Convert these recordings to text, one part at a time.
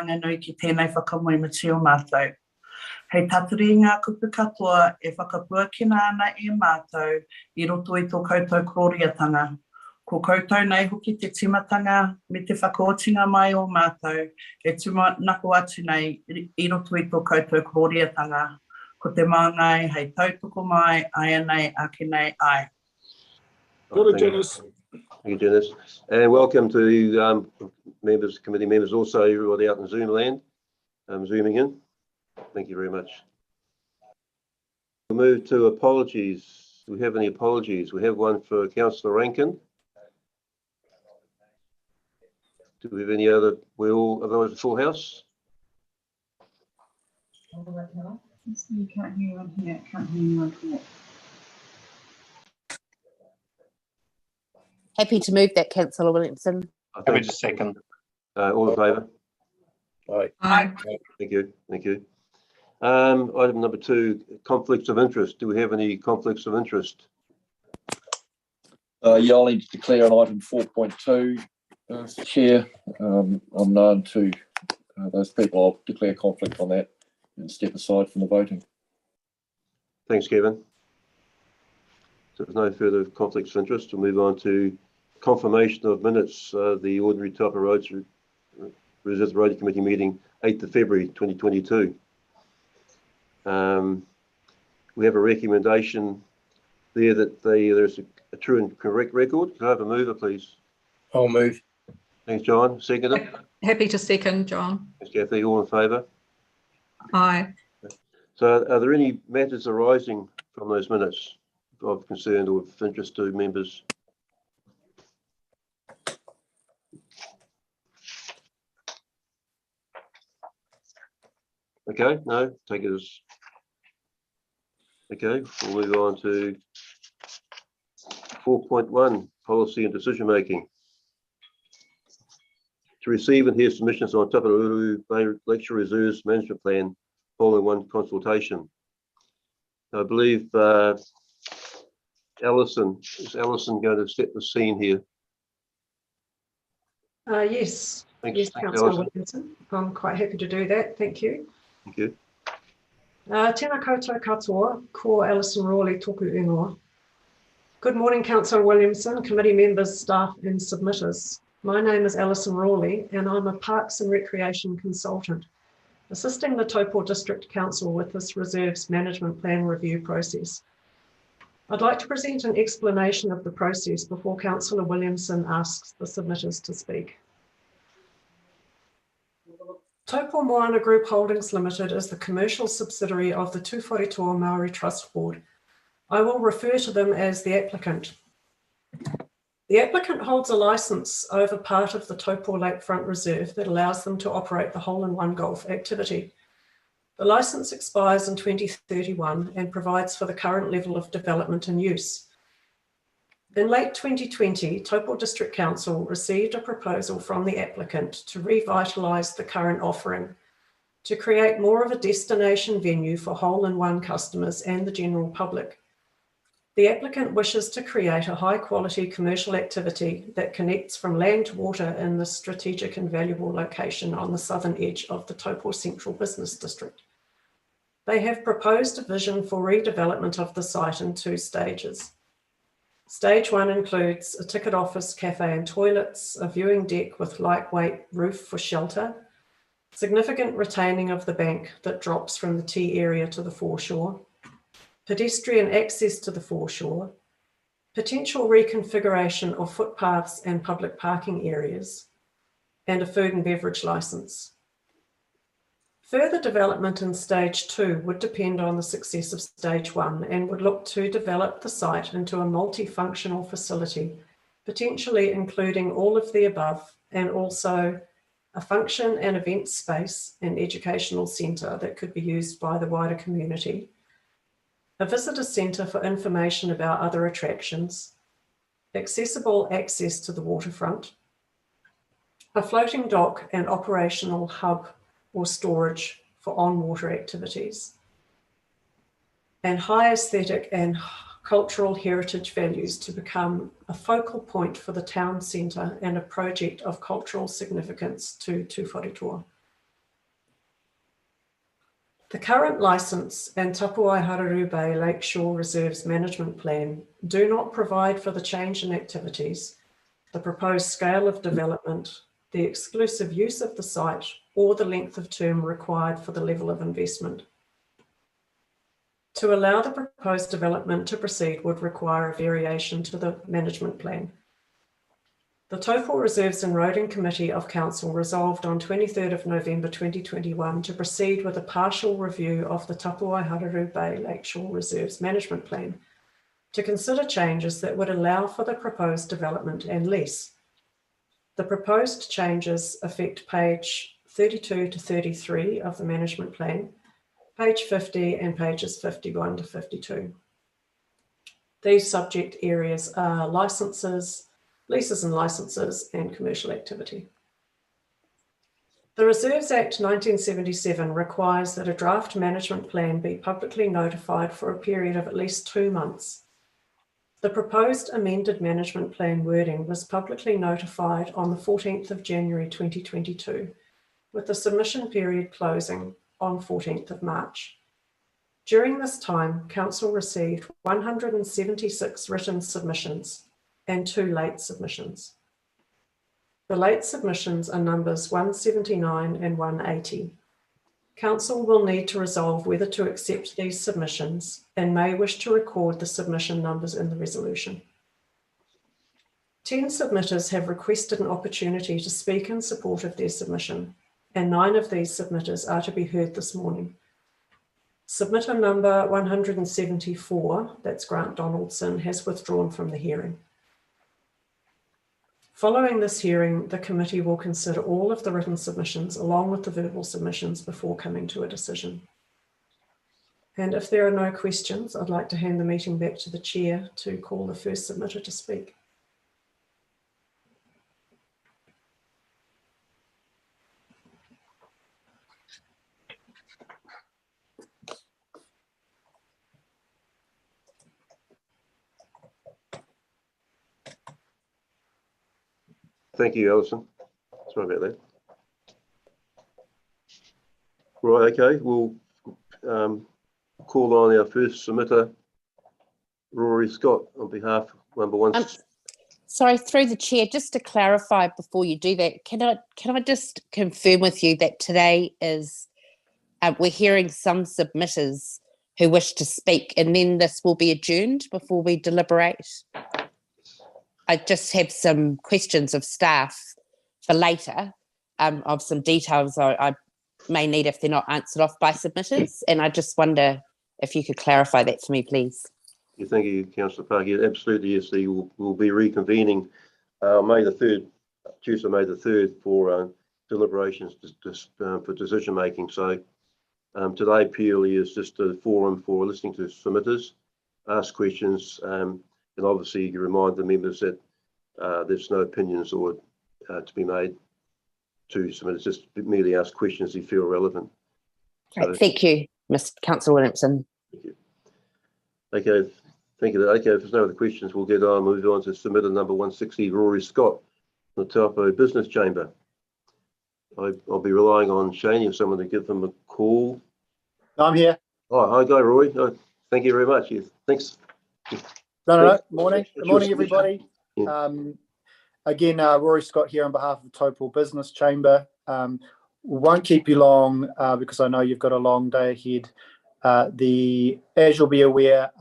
anganui ki tēnei whakamoemati o mātou. Hei taturi ngā kupu katoa e whakapuakina ana e mātou I roto I tō koutou kororiatanga. Ko koutou nei hoki te timatanga me te whakaotinga mai o mātou e tūmanako atu nei I roto I tō koutou kororiatanga. Ko te māngai hei tautoko mai, ai nei, ake nei, ai. Good, Janice. Thank you, Janice. And welcome to members, committee members, also everybody out in Zoom land, zooming in. Thank you very much. We'll move to apologies. Do we have any apologies? We have one for Councillor Rankin. Do we have any other? We all, otherwise a full house? You can't hear anyone here, can't hear anyone here. Happy to move that, Councillor Williamson. Happy to second. All in favour? Aye. Aye. Thank you. Thank you. Item number 2, conflicts of interest. Do we have any conflicts of interest? Yeah, I'll need to declare on item 4.2, Chair. I'm known to those people. I'll declare conflict on that and step aside from the voting. Thanks, Kevin. So there's no further conflicts of interest. We'll move on to confirmation of minutes, the ordinary Taupo Roads Reserve Road Committee meeting, 8th of February 2022. We have a recommendation there that there's a true and correct record. Can I have a mover, please? I'll move. Thanks, John. Second. Happy to second, John. Thanks, Kathy. All in favour? Aye. So are there any matters arising from those minutes of concern or of interest to members? Okay, no, take it as okay. We'll move on to 4.1, policy and decision making. To receive and hear submissions on Taupō Bay Lakeshore Reserves Management Plan following one consultation. I believe Alison, is Alison going to set the scene here? Yes. Thanks, yes, Councillor Williamson. I'm quite happy to do that. Thank you. Thank you. Tēnā koutou katoa, ko Alison Rawley toku ingoa. Good morning, Councillor Williamson, committee members, staff and submitters. My name is Alison Rawley and I'm a Parks and Recreation consultant, assisting the Taupō District Council with this reserves management plan review process. I'd like to present an explanation of the process before Councillor Williamson asks the submitters to speak. Taupō Moana Group Holdings Limited is the commercial subsidiary of the Tūwharetoa Māori Trust Board. I will refer to them as the applicant. The applicant holds a licence over part of the Taupō Lakefront Reserve that allows them to operate the hole-in-one golf activity. The licence expires in 2031 and provides for the current level of development and use. In late 2020, Taupō District Council received a proposal from the applicant to revitalise the current offering, to create more of a destination venue for hole-in-one customers and the general public. The applicant wishes to create a high-quality commercial activity that connects from land to water in this strategic and valuable location on the southern edge of the Taupō Central Business District. They have proposed a vision for redevelopment of the site in 2 stages. Stage 1 includes a ticket office, cafe and toilets, a viewing deck with lightweight roof for shelter, significant retaining of the bank that drops from the T area to the foreshore, pedestrian access to the foreshore, potential reconfiguration of footpaths and public parking areas, and a food and beverage licence. Further development in stage 2 would depend on the success of stage 1 and would look to develop the site into a multifunctional facility, potentially including all of the above and also a function and event space and educational centre that could be used by the wider community, a visitor centre for information about other attractions, accessible access to the waterfront, a floating dock and operational hub or storage for on-water activities, and high aesthetic and cultural heritage values to become a focal point for the town centre and a project of cultural significance to Tūwharetoa. The current licence and Taupō Bay Lakeshore Reserves Management Plan do not provide for the change in activities, the proposed scale of development, the exclusive use of the site, or the length of term required for the level of investment. To allow the proposed development to proceed would require a variation to the management plan. The Taupō Reserves and Roading Committee of Council resolved on 23rd of November 2021 to proceed with a partial review of the Taupō Bay Lakeshore Reserves Management Plan to consider changes that would allow for the proposed development and lease. The proposed changes affect page 32 to 33 of the management plan, page 50 and pages 51 to 52. These subject areas are licenses, leases and licenses, and commercial activity. The Reserves Act 1977 requires that a draft management plan be publicly notified for a period of at least 2 months. The proposed amended management plan wording was publicly notified on the 14th of January 2022, with the submission period closing on 14th of March. During this time, Council received 176 written submissions and 2 late submissions. The late submissions are numbers 179 and 180. Council will need to resolve whether to accept these submissions and may wish to record the submission numbers in the resolution. 10 submitters have requested an opportunity to speak in support of their submission, and 9 of these submitters are to be heard this morning. Submitter number 174, that's Grant Donaldson, has withdrawn from the hearing. Following this hearing, the committee will consider all of the written submissions along with the verbal submissions before coming to a decision. And if there are no questions, I'd like to hand the meeting back to the chair to call the first submitter to speak. Thank you, Alison. Sorry about that. Right, okay, we'll call on our first submitter, Rory Scott, on behalf of number 1. Sorry, through the chair, just to clarify before you do that, can I just confirm with you that today is we're hearing some submitters who wish to speak, and then this will be adjourned before we deliberate? I just have some questions of staff for later, of some details I may need if they're not answered off by submitters, and I just wonder if you could clarify that for me, please. Yeah, thank you, Councillor Park. Yeah, absolutely, yes, we'll be reconvening May the 3rd, Tuesday, May the 3rd, for deliberations for decision making. So today purely is just a forum for listening to submitters, ask questions, and obviously you remind the members that there's no opinions or to be made to submitters, just merely ask questions you feel relevant. Right, so, thank you, Mr. Councillor Williamson. Thank you. Okay, thank you. Okay, if there's no other questions, we'll move on to submitter number 160, Rory Scott, from the Taupō Business Chamber. I'll be relying on Shane, if someone to give them a call. I'm here. Oh, hi, go, Rory. Oh, thank you very much. Yes, thanks. No. Morning. Good morning, everybody. Yeah. Again, Rory Scott here on behalf of the Taupō Business Chamber. Won't keep you long because I know you've got a long day ahead. As you'll be aware,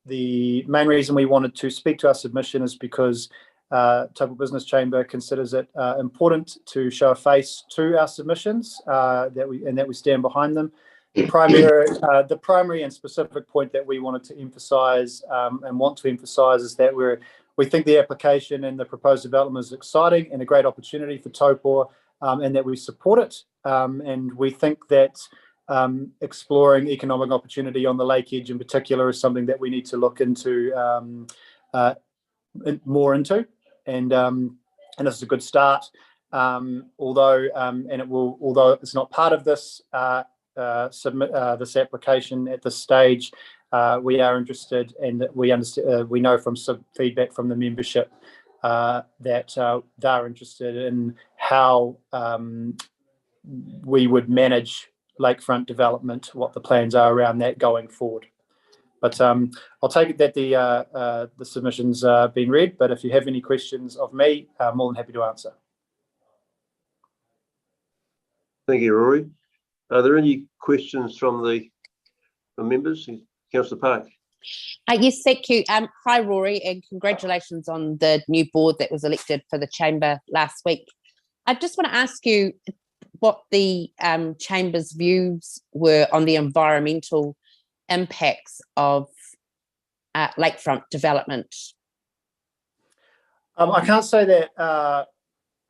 the main reason we wanted to speak to our submission is because Taupō Business Chamber considers it important to show a face to our submissions that we stand behind them. The primary and specific point that we wanted to emphasise and want to emphasise is that we think the application and the proposed development is exciting and a great opportunity for Taupō, and that we support it. And we think that exploring economic opportunity on the lake edge in particular is something that we need to look into more into. And this is a good start. Although it's not part of this this application at this stage, we are interested, and we know from some feedback from the membership that they're interested in how we would manage lakefront development, what the plans are around that going forward. But I'll take it that the submission's been read, but if you have any questions of me, I'm more than happy to answer. Thank you, Rory. Are there any questions from the members? Councillor Park. Yes, thank you. Hi, Rory, and congratulations on the new board that was elected for the Chamber last week. I just want to ask you what the Chamber's views were on the environmental impacts of lakefront development. I can't say that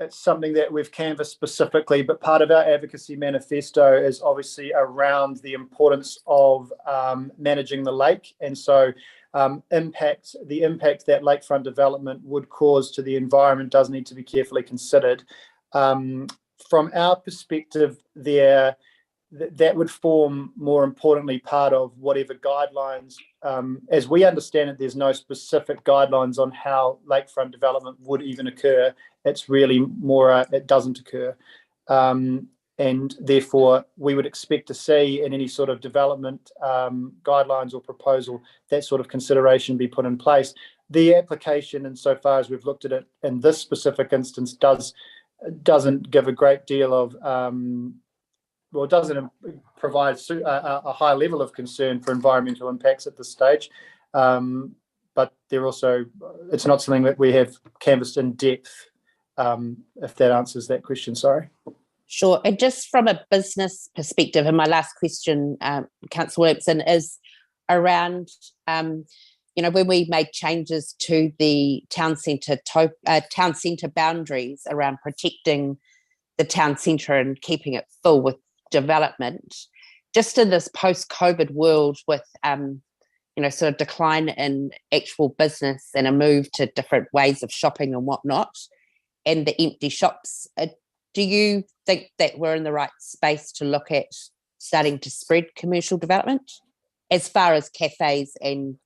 it's something that we've canvassed specifically, but part of our advocacy manifesto is obviously around the importance of managing the lake. And so the impact that lakefront development would cause to the environment does need to be carefully considered. From our perspective there, that would form, more importantly, part of whatever guidelines. As we understand it, there's no specific guidelines on how lakefront development would even occur. It's really more, it doesn't occur. And therefore, we would expect to see in any sort of development guidelines or proposal, that sort of consideration be put in place. The application, insofar as we've looked at it in this specific instance, doesn't give a great deal of well, it doesn't provide a high level of concern for environmental impacts at this stage, but they're also, it's not something that we have canvassed in depth, if that answers that question, sorry. Sure, and just from a business perspective, and my last question, Councillor Williamson, is around, you know, when we made changes to the town centre boundaries around protecting the town centre and keeping it full with development, just in this post-COVID world with, you know, sort of decline in actual business and a move to different ways of shopping and whatnot, and the empty shops, do you think that we're in the right space to look at starting to spread commercial development as far as cafes and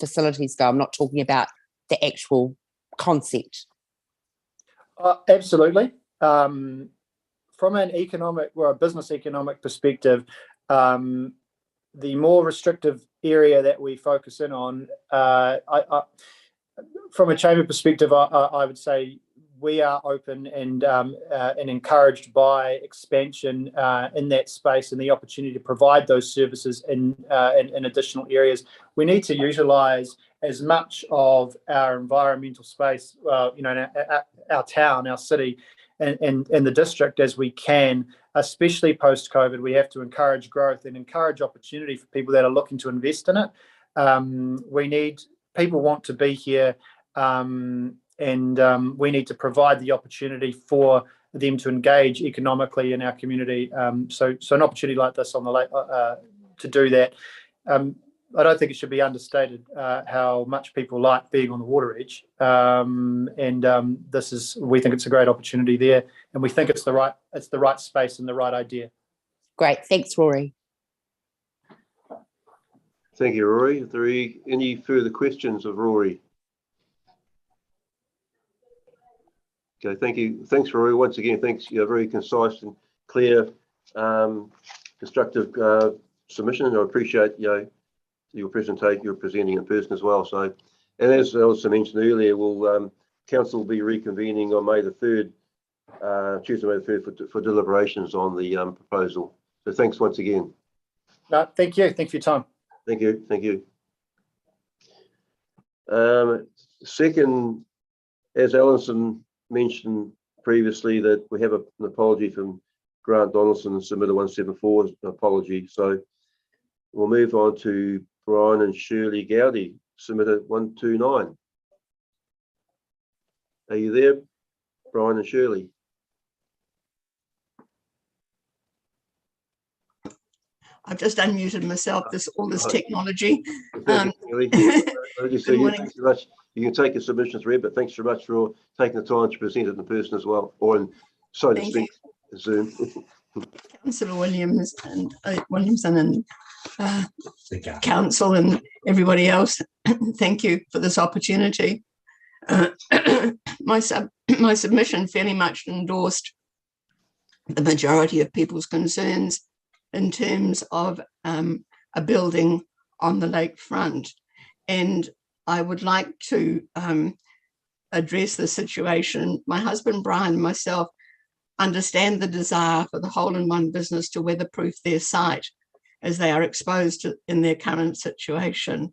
facilities go? I'm not talking about the actual concept. Absolutely. From an economic or a business economic perspective, the more restrictive area that we focus in on, from a chamber perspective, I would say we are open and encouraged by expansion in that space and the opportunity to provide those services in additional areas. We need to utilise as much of our environmental space, you know, our town, our city, and the district as we can, especially post-COVID. We have to encourage growth and encourage opportunity for people that are looking to invest in it. People want to be here, and we need to provide the opportunity for them to engage economically in our community. So an opportunity like this on the lake to do that. I don't think it should be understated how much people like being on the water edge, and we think it's a great opportunity there, and we think it's the right space and the right idea. Great, thanks, Rory. Thank you, Rory. Are there any further questions of Rory? Okay, thank you. Thanks, Rory. Once again, thanks. You're very concise and clear, constructive submission. I appreciate your presentation, you're presenting in person as well. So, and as I also mentioned earlier, council will be reconvening on May the 3rd, Tuesday, May the 3rd, for deliberations on the proposal. So thanks once again. No, thank you. Thanks for your time. Thank you. Thank you. Second, as Alison mentioned previously, that we have an apology from Grant Donaldson, submitted 174, an apology. So we'll move on to Brian and Shirley Gowdy, submitted 129. Are you there, Brian and Shirley? I've just unmuted myself. All this technology. You can take your submissions read, but thanks very much for taking the time to present it in person as well, or in, so to speak, Zoom. Councillor Williamson and council and everybody else, thank you for this opportunity. My submission fairly much endorsed the majority of people's concerns in terms of a building on the lakefront. And I would like to address the situation. My husband, Brian, and myself understand the desire for the hole-in-one business to weatherproof their site as they are exposed to in their current situation.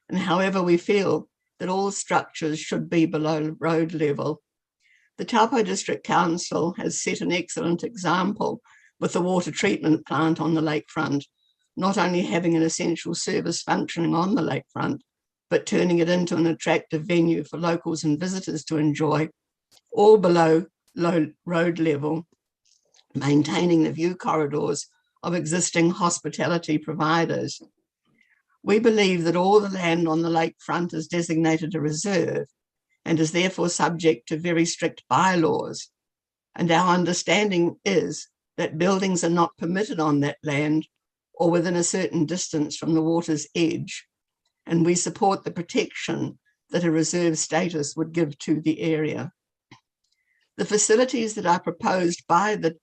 And however, we feel that all structures should be below road level. The Taupō District Council has set an excellent example with the water treatment plant on the lakefront, not only having an essential service functioning on the lakefront, but turning it into an attractive venue for locals and visitors to enjoy, all below low road level, maintaining the view corridors of existing hospitality providers. We believe that all the land on the lakefront is designated a reserve and is therefore subject to very strict bylaws. And our understanding is that buildings are not permitted on that land or within a certain distance from the water's edge. And we support the protection that a reserve status would give to the area. The facilities that are proposed by the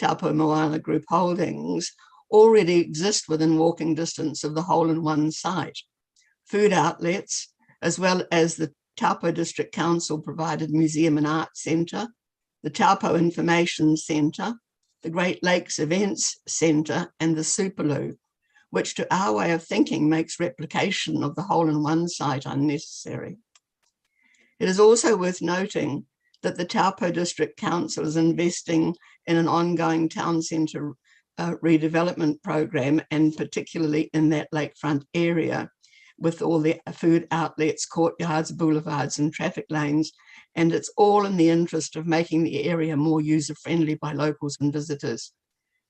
Taupō Moana Group Holdings already exist within walking distance of the hole-in-one site. Food outlets, as well as the Taupō District Council provided Museum and Arts Centre, the Taupo Information Centre, the Great Lakes Events Centre, and the Superloo, which to our way of thinking makes replication of the hole-in-one site unnecessary. It is also worth noting that the Taupō District Council is investing in an ongoing town centre redevelopment program, and particularly in that lakefront area with all the food outlets, courtyards, boulevards and traffic lanes. And it's all in the interest of making the area more user-friendly by locals and visitors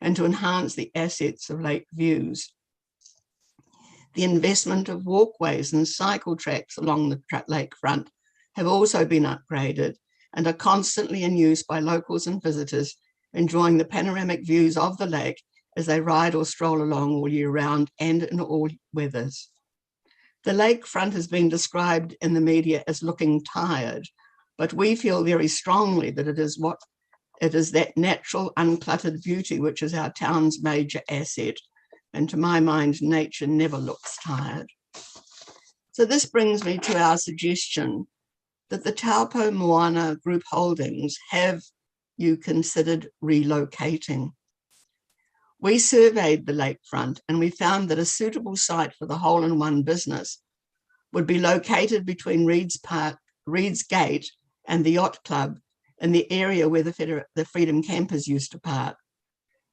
and to enhance the assets of lake views. The investment of walkways and cycle tracks along the lakefront have also been upgraded and are constantly in use by locals and visitors, enjoying the panoramic views of the lake as they ride or stroll along all year round and in all weathers. The lakefront has been described in the media as looking tired, but we feel very strongly that it is that natural, uncluttered beauty which is our town's major asset. And to my mind, nature never looks tired. So this brings me to our suggestion that the Taupō Moana Group Holdings have you considered relocating. We surveyed the lakefront and we found that a suitable site for the hole-in-one business would be located between Reed's Gate and the Yacht Club in the area where the Freedom Campers used to park.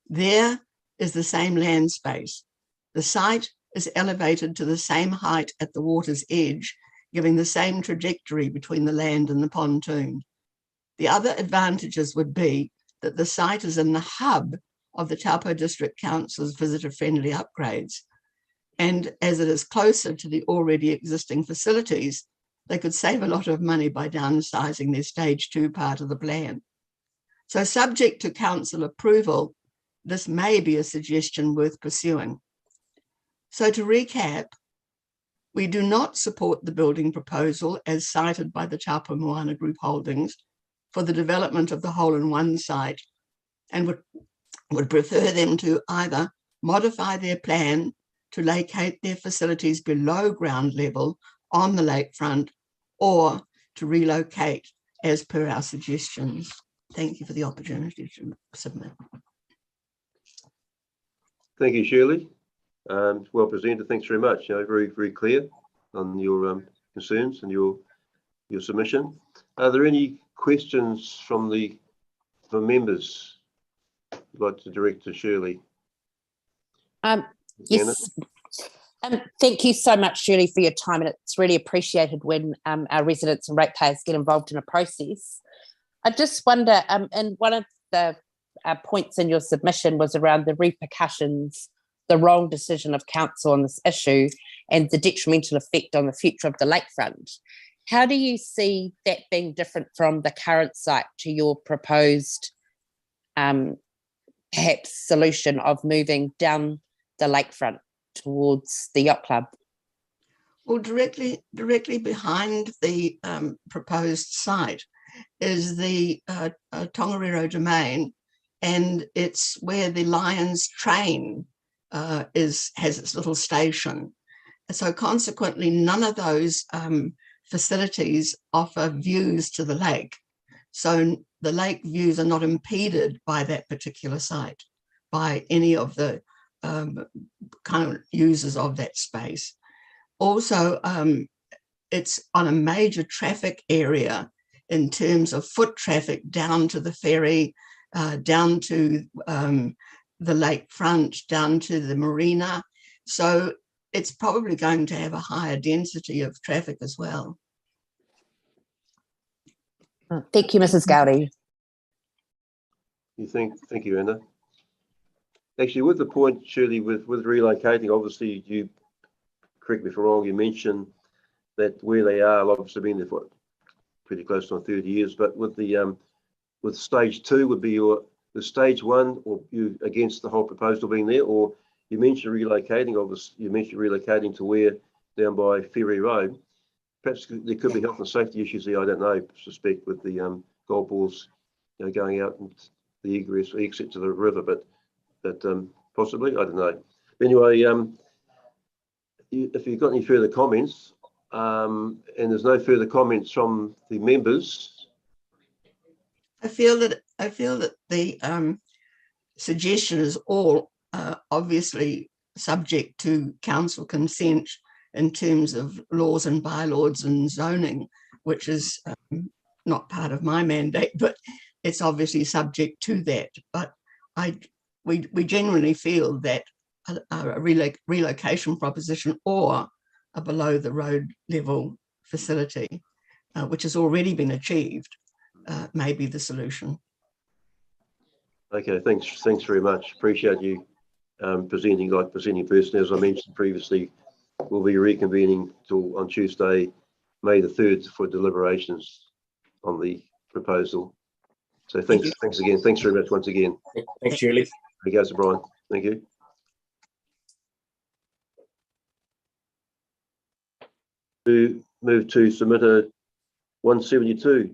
There is the same land space. The site is elevated to the same height at the water's edge, giving the same trajectory between the land and the pontoon. The other advantages would be that the site is in the hub of the Taupō District Council's visitor-friendly upgrades. And as it is closer to the already existing facilities, they could save a lot of money by downsizing their stage 2 part of the plan. So subject to council approval, this may be a suggestion worth pursuing. So to recap, we do not support the building proposal as cited by the Taupō Moana Group Holdings for the development of the hole-in-one site, and would prefer them to either modify their plan to locate their facilities below ground level on the lakefront or to relocate as per our suggestions. Thank you for the opportunity to submit. Thank you, Shirley. Well presented. Thanks very much. Very, very clear on your concerns and your submission. Are there any questions from members? I'd like to direct to Shirley. Yes. Thank you so much, Shirley, for your time, and it's really appreciated when our residents and ratepayers get involved in a process. I just wonder, and one of the points in your submission was around the repercussions, the wrong decision of council on this issue and the detrimental effect on the future of the lakefront. How do you see that being different from the current site to your proposed perhaps solution of moving down the lakefront towards the yacht club? Well, directly behind the proposed site is the Tongariro domain, and it's where the Lions train has its little station. So consequently, none of those facilities offer views to the lake. So the lake views are not impeded by that particular site, by any of the kind of users of that space. Also, it's on a major traffic area in terms of foot traffic down to the ferry, down to the lakefront, down to the marina. So it's probably going to have a higher density of traffic as well. Thank you, Mrs. Gowdy. Thank you, Anna. Actually, with the point, Shirley, with relocating, obviously, you, correct me if I'm wrong, you mentioned that where they are, obviously been there for pretty close to 30 years, but with the with stage 2 would be the stage 1, or you against the whole proposal being there, or you mentioned relocating, obviously you mentioned relocating to where, down by Ferry Road. Perhaps there could be health and safety issues there, I don't know, suspect with the gold balls, you know, going out and the egress or exit to the river, but possibly, I don't know. But anyway, if you've got any further comments, and there's no further comments from the members. I feel that the suggestion is all obviously subject to council consent in terms of laws and bylaws and zoning, which is not part of my mandate, but it's obviously subject to that. But we genuinely feel that a relocation proposition or a below the road level facility, which has already been achieved, may be the solution. Okay, thanks very much. Appreciate you presenting personally. As I mentioned previously, we'll be reconvening on Tuesday, May the 3rd, for deliberations on the proposal. So thanks again. Thanks very much once again. Thanks, Julie. There goes Brian. Thank you. To move to submitter 172,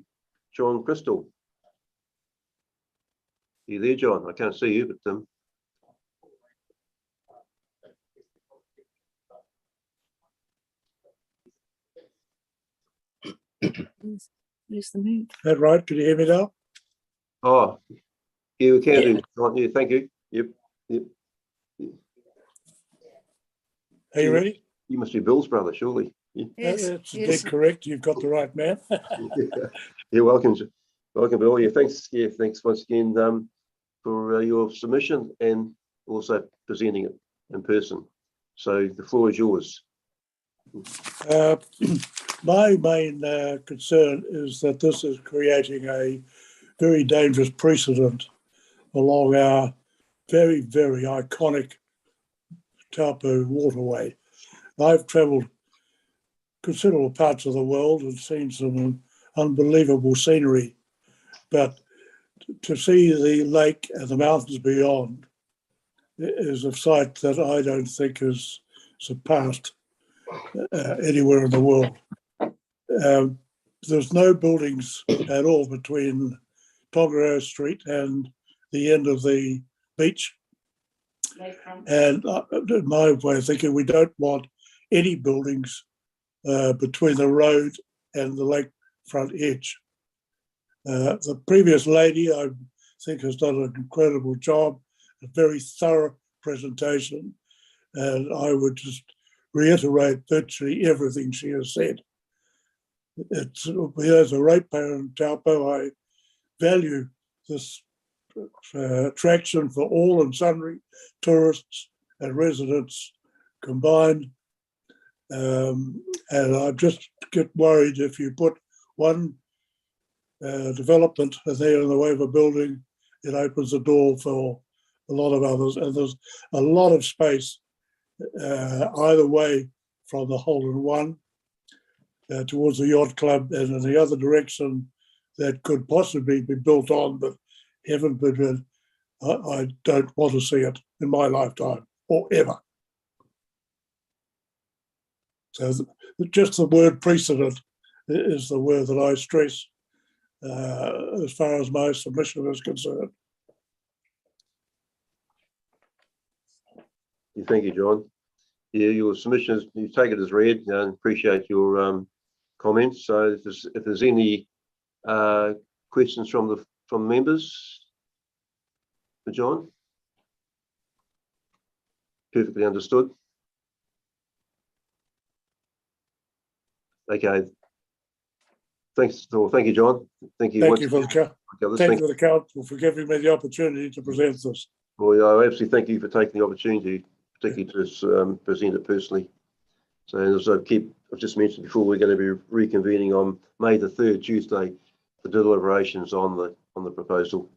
John Crystal. Are you there, John? I can't see you, but That right? Can you hear me now? oh, yeah, we can do. Right, yeah, thank you. Yep. Are you ready? You must be Bill's brother, surely. Yeah. That's dead correct. You've got the right man. You're welcome, Bill. Yeah, thanks once again for your submission and also presenting it in person. So the floor is yours. My main concern is that this is creating a very dangerous precedent along our very, very iconic Taupō waterway. I've travelled considerable parts of the world and seen some unbelievable scenery, but to see the lake and the mountains beyond is a sight that I don't think is surpassed anywhere in the world. There's no buildings at all between Tongariro Street and the end of the beach. And in my way of thinking, we don't want any buildings between the road and the lakefront edge. The previous lady, I think, has done an incredible job, a very thorough presentation, and I would just reiterate virtually everything she has said. As a ratepayer in Taupo, I value this attraction for all and sundry tourists and residents combined. And I just get worried if you put one development there in the way of a building, it opens the door for a lot of others. And there's a lot of space either way from the hole-in-one towards the yacht club and in the other direction that could possibly be built on, but heaven forbid, I don't want to see it in my lifetime or ever. So just the word precedent is the word that I stress as far as my submission is concerned. Yeah, thank you, John. Yeah, your submission is, you take it as read, and appreciate your comments. So if there's any questions from members for John, perfectly understood. Okay. Thank you, John. Thank you. Thank you for the council for giving me the opportunity to present this. Well, I absolutely thank you for taking the opportunity, particularly to present it personally. So as I've just mentioned before, we're going to be reconvening on May the 3rd, Tuesday, for deliberations on the proposal.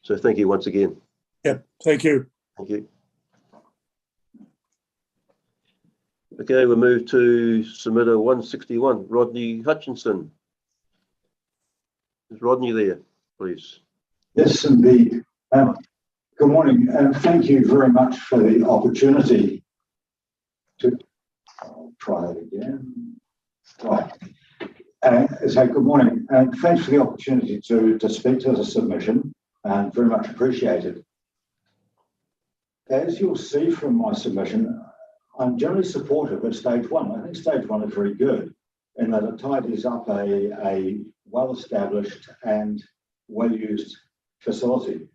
So thank you once again. Yep, thank you. Thank you. Okay, we'll move to submitter 161, Rodney Hutchinson. Is Rodney there, please? Yes, indeed. Good morning, and thank you very much for the opportunity to. I'll try it again. Right. So good morning, and thanks for the opportunity to speak to the submission, and very much appreciated. As you'll see from my submission, I'm generally supportive of stage one. I think stage one is very good in that it tidies up a well-established and well-used facility.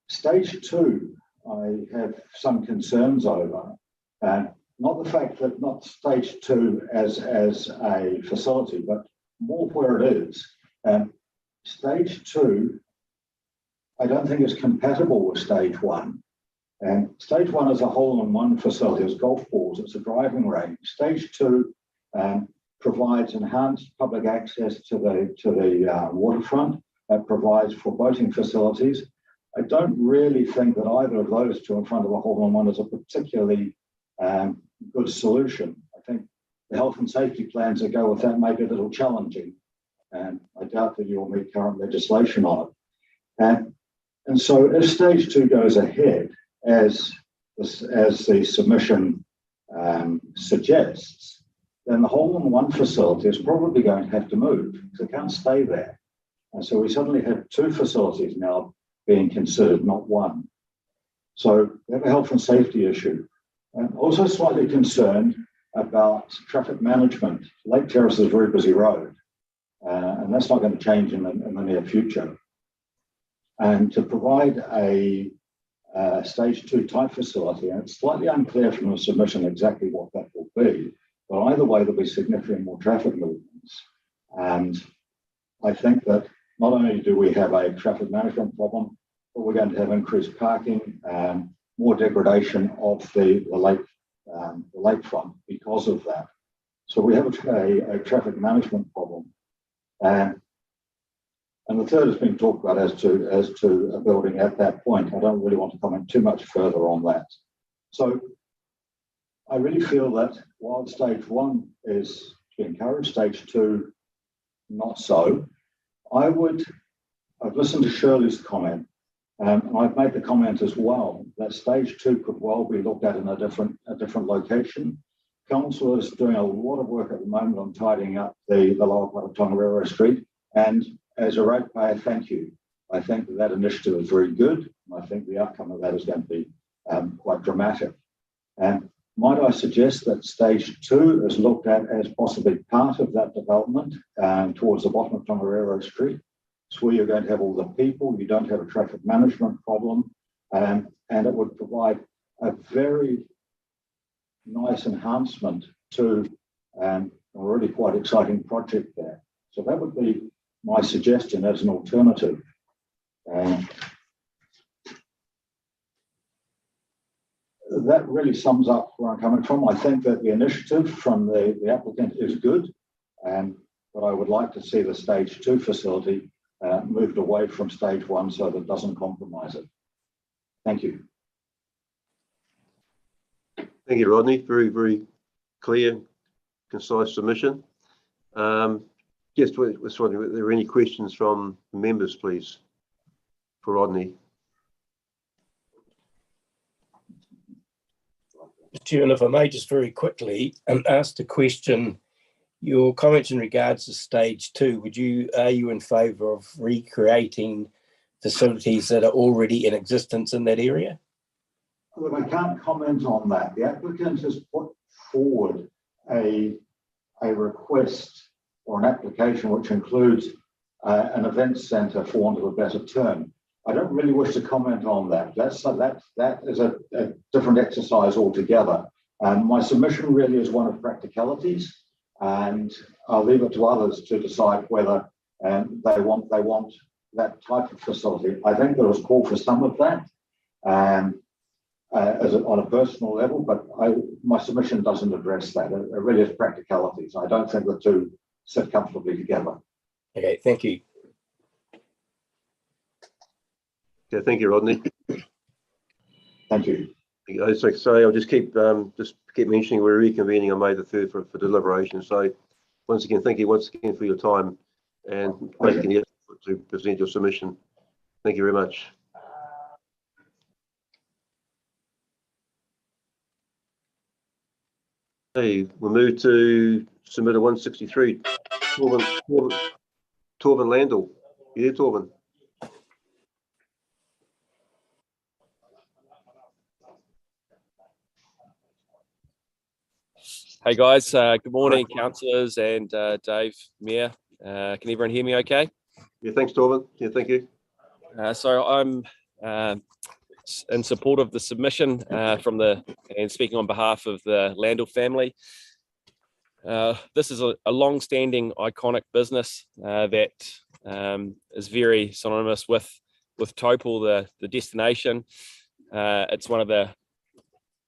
Stage two, I have some concerns over, not the fact that not stage two as a facility, but more where it is. Stage two, I don't think is compatible with stage one. Stage one is a hole-in-one facility, it's golf balls, it's a driving range. Stage two provides enhanced public access to the waterfront. It provides for boating facilities. I don't really think that either of those two in front of a hole-in-one is a particularly good solution. I think the health and safety plans that go with that may be a little challenging, and I doubt that you'll meet current legislation on it. And so if stage two goes ahead, as the submission suggests, then the hole-in-one facility is probably going to have to move because it can't stay there. And so we suddenly have two facilities now being considered, not one. So we have a health and safety issue. I'm also slightly concerned about traffic management. Lake Terrace is a very busy road, and that's not going to change in the near future. And to provide a stage two type facility, and it's slightly unclear from the submission exactly what that will be, but either way there'll be significant more traffic movements. And I think that not only do we have a traffic management problem, but we're going to have increased parking and more degradation of the lakefront because of that. So we have a traffic management problem. And the third has been talked about as to a building at that point. I don't really want to comment too much further on that. So I really feel that while stage one is to encourage, stage two, not so. I've listened to Shirley's comment, and I've made the comment as well that stage two could well be looked at in a different location. Council is doing a lot of work at the moment on tidying up the lower part of Tongariro Street, and as a ratepayer, thank you. I think that initiative is very good, and I think the outcome of that is going to be quite dramatic. And might I suggest that stage two is looked at as possibly part of that development towards the bottom of Tongariro Street. It's where you're going to have all the people, you don't have a traffic management problem, and it would provide a very nice enhancement to a really quite exciting project there. So that would be my suggestion as an alternative. That really sums up where I'm coming from. I think that the initiative from the applicant is good, but I would like to see the stage two facility moved away from stage one so that it doesn't compromise it. Thank you. Thank you, Rodney. Very, very clear, concise submission. Yes, we're wondering, are there any questions from members, please, for Rodney? Chairman, if I may just very quickly ask the question, your comments in regards to stage two, are you in favour of recreating facilities that are already in existence in that area? Look, I can't comment on that. The applicant has put forward a request or an application which includes an event centre, for want of a better term. I don't really wish to comment on that. That is a different exercise altogether. My submission really is one of practicalities, and I'll leave it to others to decide whether they want that type of facility. I think there was call for some of that on a personal level, but my submission doesn't address that. It really is practicalities. I don't think the two sit comfortably together. Okay, thank you. Okay, thank you, Rodney. Thank you. As I say, I'll just keep mentioning we're reconvening on May the 3rd for deliberation. So once again, thank you once again for your time and making the effort to present your submission. Thank you very much. Okay, we'll move to submitter 163. Torben Landell. You there, Torben? Hey guys, good morning, councillors and Dave, Mayor. Can everyone hear me okay? Yeah, thanks, Torben. Yeah, thank you. So I'm in support of the submission and speaking on behalf of the Landell family. This is a long-standing, iconic business that is very synonymous with Taupō, the destination. It's one of the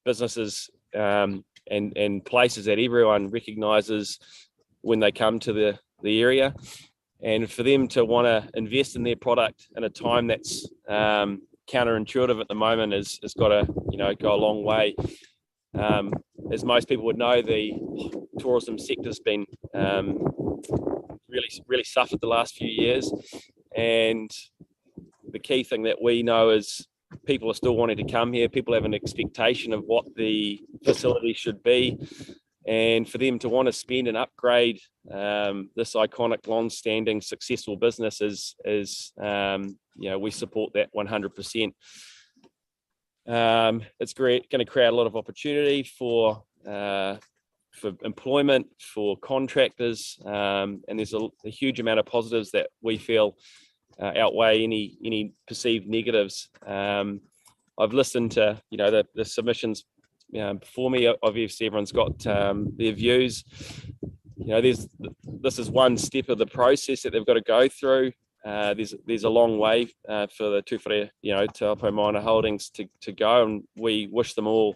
businesses and places that everyone recognises when they come to the area, and for them to want to invest in their product in a time that's counterintuitive at the moment has got to go a long way. As most people would know, the tourism sector's been really suffered the last few years, and the key thing that we know is people are still wanting to come here. People have an expectation of what the facility should be, and for them to want to spend and upgrade this iconic, long-standing, successful business is we support that 100%. It's going to create a lot of opportunity for employment, for contractors, and there's a huge amount of positives that we feel outweigh any perceived negatives. I've listened to the submissions before me. Obviously everyone's got their views. This is one step of the process that they've got to go through. There's a long way for the Tuwhare, Taupō Minor Holdings to go, and we wish them all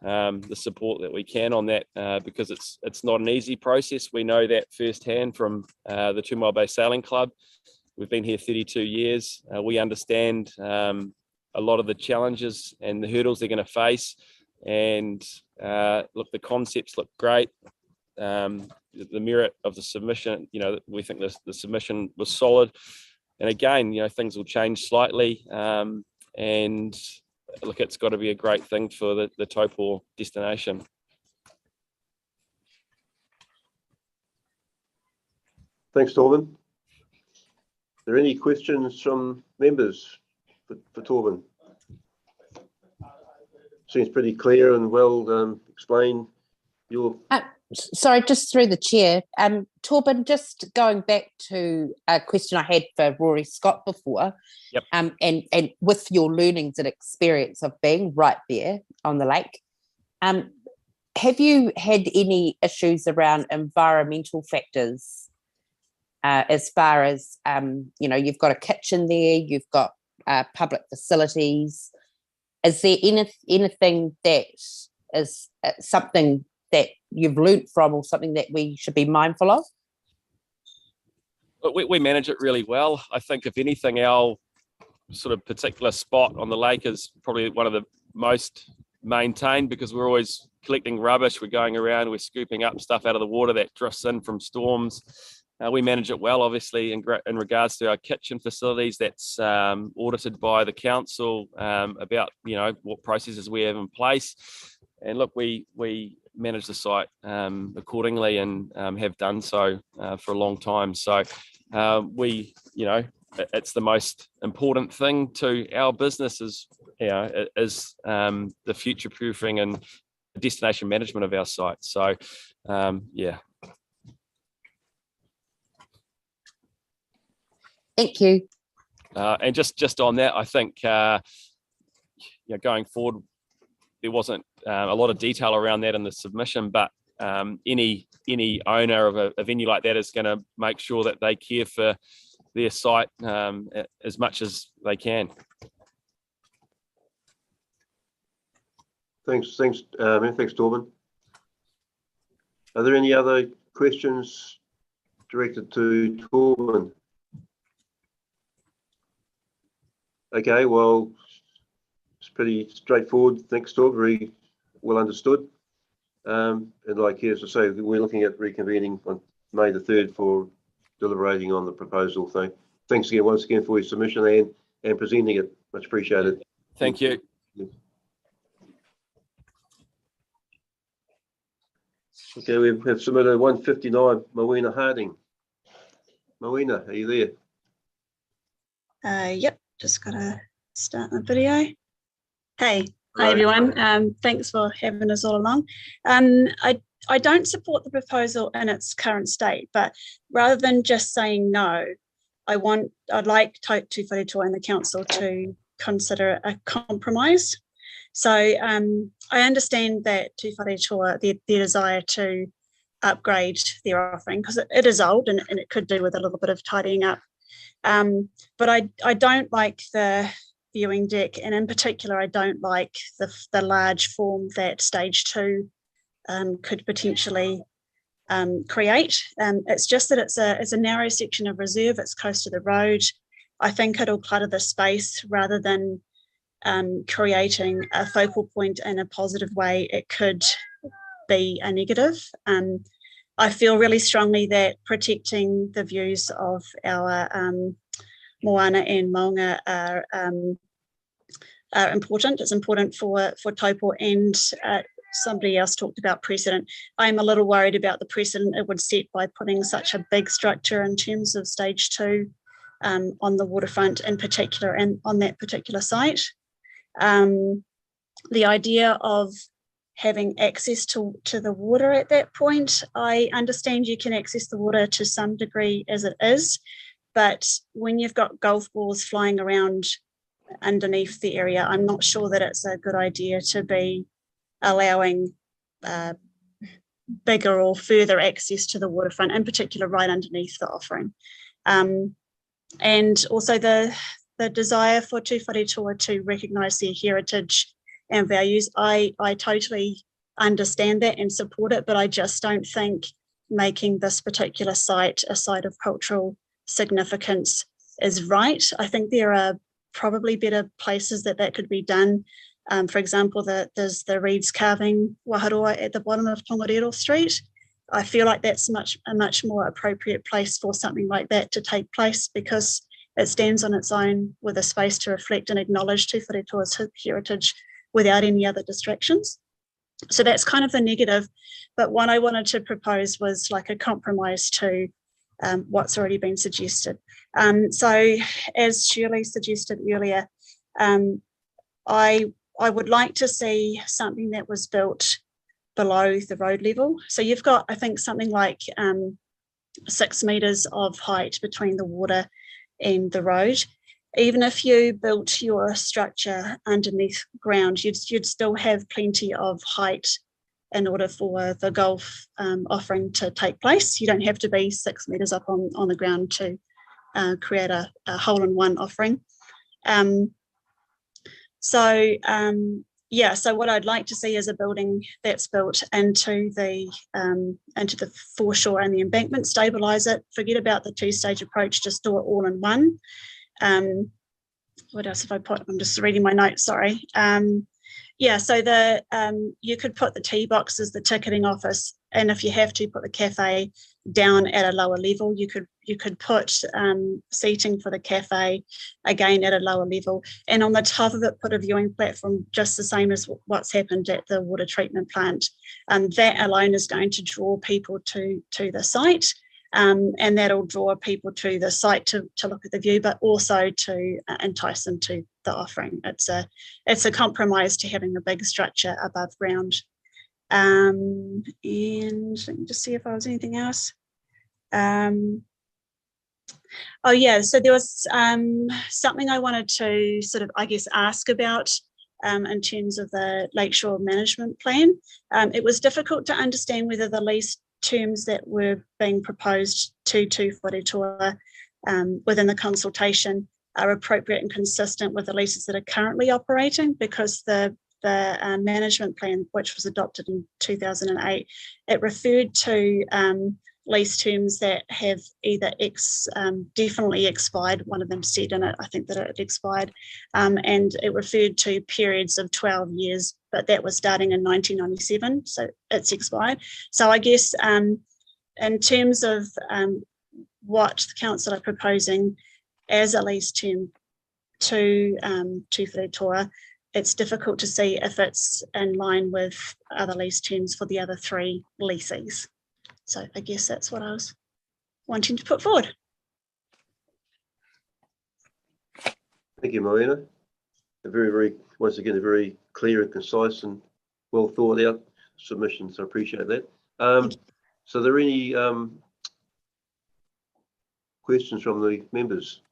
the support that we can on that, because it's not an easy process. We know that firsthand from the 2 Mile Bay Sailing Club. We've been here 32 years. We understand a lot of the challenges and the hurdles they're going to face. And look, the concepts look great. The merit of the submission, we think the submission was solid. And again, things will change slightly. And look, it's got to be a great thing for the Taupō destination. Thanks, Torben. Are there any questions from members for Torben? Seems pretty clear and well explained. Sorry, just through the chair. Torben, just going back to a question I had for Rory Scott before. Yep. And with your learnings and experience of being right there on the lake, have you had any issues around environmental factors? As far as, you've got a kitchen there, you've got public facilities. Is there anything that is something that you've learnt from, or something that we should be mindful of? We manage it really well. I think if anything, our sort of particular spot on the lake is probably one of the most maintained, because we're always collecting rubbish. We're going around, we're scooping up stuff out of the water that drifts in from storms. We manage it well, obviously, in regards to our kitchen facilities. That's audited by the council about what processes we have in place. And look, we manage the site accordingly, and have done so for a long time. So it's the most important thing to our business is is the future proofing and destination management of our site. So yeah. Thank you. And just on that, I think going forward, there wasn't a lot of detail around that in the submission, but any owner of a venue like that is going to make sure that they care for their site as much as they can. Thanks, Torben. Are there any other questions directed to Torben? Okay, well, it's pretty straightforward. Thanks, Torben. Very well understood. And like as I say, we're looking at reconvening on May the 3rd for deliberating on the proposal. So thanks again, once again, for your submission and presenting it. Much appreciated. Thank you. Okay, we have submitted 159, Mawina Harding. Mawina, are you there? Yep, just gotta start the video. Hey, hi everyone. Thanks for having us all along. I don't support the proposal in its current state, but rather than just saying no, I'd like Taupō and the council to consider a compromise. So I understand that Taupō, their desire to upgrade their offering, because it is old and it could do with a little bit of tidying up. But I don't like the viewing deck, and in particular, I don't like the large form that stage 2 could potentially create. It's just that it's a narrow section of reserve. It's close to the road. I think it'll clutter the space rather than creating a focal point in a positive way. It could be a negative. I feel really strongly that protecting the views of our moana and maunga are important. It's important for Taupō, and somebody else talked about precedent. I'm a little worried about the precedent it would set by putting such a big structure in terms of stage 2 on the waterfront in particular and on that particular site. The idea of having access to the water at that point, I understand you can access the water to some degree as it is, but when you've got golf balls flying around underneath the area, I'm not sure that it's a good idea to be allowing bigger or further access to the waterfront, in particular right underneath the offering. And also the desire for Tuwharetoa to recognise their heritage and values, I totally understand that and support it, but I just don't think making this particular site a site of cultural significance is right. I think there are probably better places that could be done. For example, there's the Reeds carving whakaaro at the bottom of Tongariro Street. I feel like that's a much more appropriate place for something like that to take place, because it stands on its own with a space to reflect and acknowledge Tuwharetoa's heritage without any other distractions. So that's kind of the negative. But what I wanted to propose was like a compromise to what's already been suggested. So as Shirley suggested earlier, I would like to see something that was built below the road level. So you've got, I think, something like 6 metres of height between the water and the road. Even if you built your structure underneath ground, you'd still have plenty of height in order for the golf offering to take place. You don't have to be 6 metres up on the ground to create a hole-in-one offering. So what I'd like to see is a building that's built into the foreshore and the embankment, stabilise it, forget about the 2-stage approach, just do it all in one. What else have I put? I'm just reading my notes, sorry. So you could put the tee boxes, the ticketing office, and if you have to, put the cafe down at a lower level. You could put seating for the cafe again at a lower level, and on the top of it put a viewing platform, just the same as what's happened at the water treatment plant. That alone is going to draw people to the site. and that'll draw people to the site to look at the view, but also to entice them to the offering. It's a compromise to having a big structure above ground. And let me just see if there was anything else. Oh yeah, so there was something I wanted to sort of, I guess, ask about in terms of the Lakeshore management plan. It was difficult to understand whether the lease terms that were being proposed to Whare within the consultation are appropriate and consistent with the leases that are currently operating, because the management plan, which was adopted in 2008, it referred to lease terms that have either definitely expired. One of them said in it, I think, that it expired, and it referred to periods of 12 years, but that was starting in 1997, so it's expired. So I guess in terms of what the council are proposing as a lease term to Whare, it's difficult to see if it's in line with other lease terms for the other 3 leases. So I guess that's what I was wanting to put forward. Thank you, Moena. Once again, a very clear and concise and well thought out submission, so I appreciate that. So are there any questions from the members?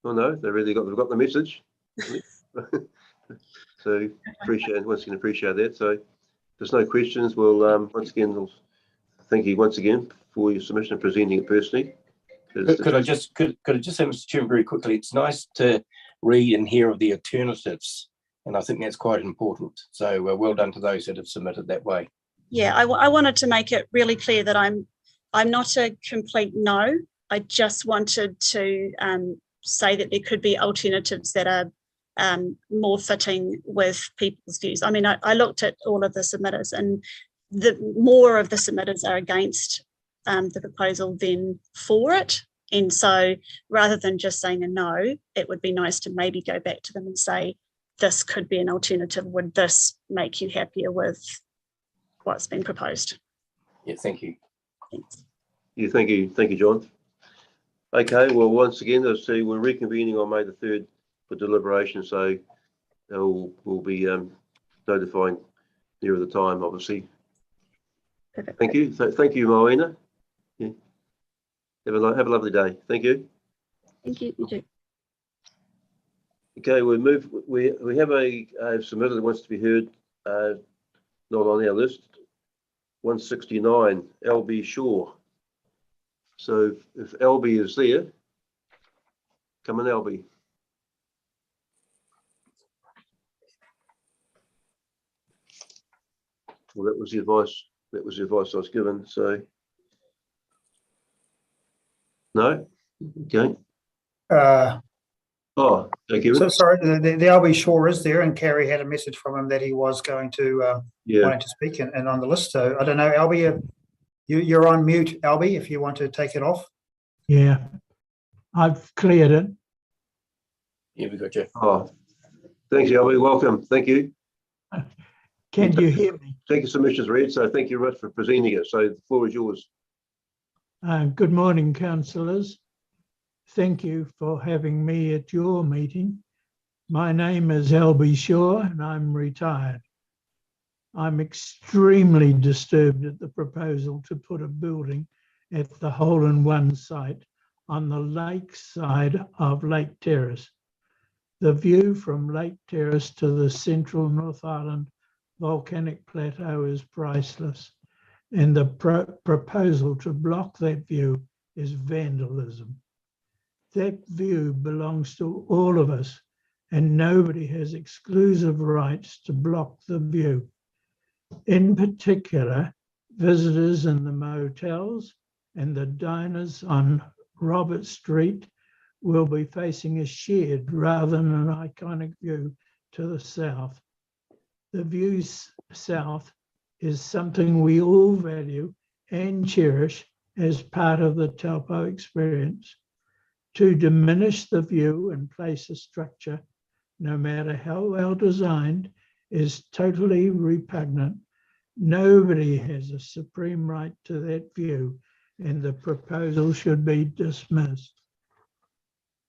Oh no, they've got the message. So once again appreciate that. So if there's no questions, we'll once again thank you once again for your submission and presenting it personally. Could I just say, Mr. Chairman, very quickly, it's nice to read and hear of the alternatives, and I think that's quite important. So well done to those that have submitted that way. Yeah, I wanted to make it really clear that I'm not a complete no. I just wanted to say that there could be alternatives that are more fitting with people's views. I mean, I looked at all of the submitters, and more of the submitters are against the proposal than for it. And so rather than just saying a no, it would be nice to maybe go back to them and say, this could be an alternative. Would this make you happier with what's been proposed? Yeah, thank you. Thanks. Yeah, thank you, John. Okay, well, once again, we're reconvening on May the 3rd for deliberation, so we'll be notifying nearer the time, obviously. Perfect. Thank you. So, thank you, Moena. Yeah. Have a lovely day. Thank you. Thank you. You too. Okay, we have a submitter that wants to be heard, not on our list. 169, LB Shaw. So if LB is there, come on, LB. Well, that was the advice. That was the advice I was given. So no. Okay. Oh, thank you. So sorry, the LB Shore is there, and Carrie had a message from him that he was going to wanting to speak and on the list. So I don't know, LB, you're on mute, LB, if you want to take it off. Yeah, I've cleared it. Yeah, we got you. Oh, thanks, LB. Welcome. Thank you. Can you hear me? Thank you, submissions read. So thank you very much for presenting it. So the floor is yours. Good morning, councillors. Thank you for having me at your meeting. My name is LB Shaw and I'm retired. I'm extremely disturbed at the proposal to put a building at the hole-in-one site on the lake side of Lake Terrace. The view from Lake Terrace to the central North Island volcanic plateau is priceless, and the proposal to block that view is vandalism. That view belongs to all of us, and nobody has exclusive rights to block the view. In particular, visitors in the motels and the diners on Robert Street will be facing a shared rather than an iconic view to the south. The view south is something we all value and cherish as part of the Taupo experience. To diminish the view and place a structure, no matter how well designed, is totally repugnant Nobody has a supreme right to that view, and the proposal should be dismissed.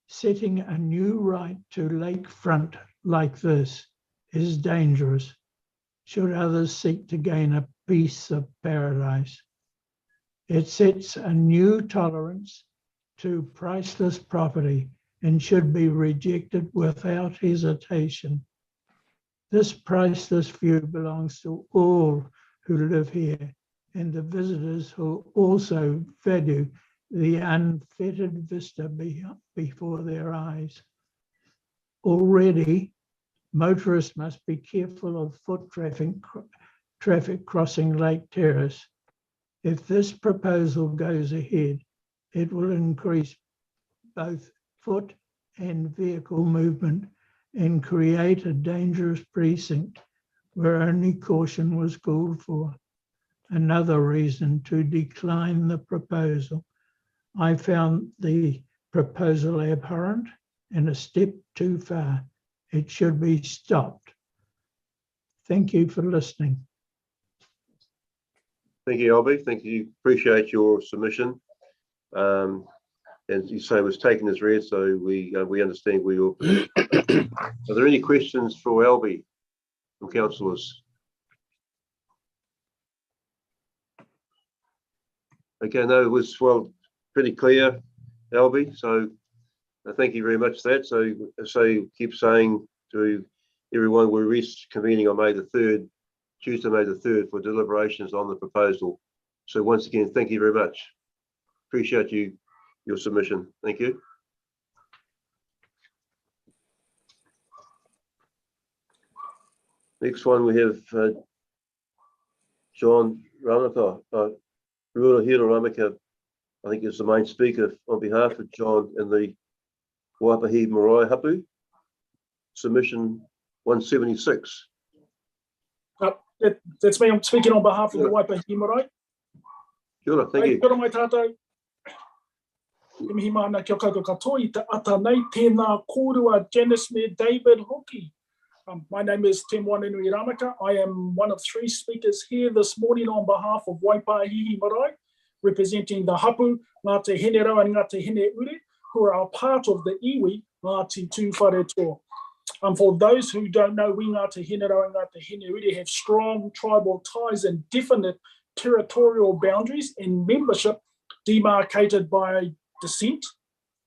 Setting a new right to lakefront like this is dangerous, should others seek to gain a piece of paradise. It sets a new tolerance to priceless property and should be rejected without hesitation. This priceless view belongs to all who live here and the visitors who also value the unfettered vista before their eyes. Already, motorists must be careful of foot traffic crossing Lake Terrace. If this proposal goes ahead, it will increase both foot and vehicle movement and create a dangerous precinct where only caution was called for. Another reason to decline the proposal. I found the proposal abhorrent and a step too far. It should be stopped. Thank you for listening. Thank you, Albie. Thank you. Appreciate your submission. As you say, it was taken as read, so we understand where you're. Are there any questions for Albie from councillors? Okay, no, it was pretty clear, Albie. So thank you very much for that. So keep saying to everyone, we're reconvening on May the 3rd, Tuesday, May the 3rd, for deliberations on the proposal. So once again, thank you very much. Appreciate your submission. Thank you. Next one, we have John Ramaka, Ruahira Ramaka, I think is the main speaker on behalf of John in the Waipahi Marae Hapu, submission 176. That's me. I'm speaking on behalf of the Waipahi Marae. Kia ora, thank you. Kia ora mai tātou. E mihi mana kia koutou katoa I te ata nei tēnā kōrua Janice Mayor David Hoki. My name is Tim Wanenui Ramaka. I am one of 3 speakers here this morning on behalf of Waipahi Marae, representing the Hapu, Ngāti Henera and Ngāti Hene Ure, who are a part of the iwi Ngāti Tūwharetoa. For those who don't know, we Ngāti Henera and Ngāti Hene Ure have strong tribal ties and definite territorial boundaries and membership demarcated by descent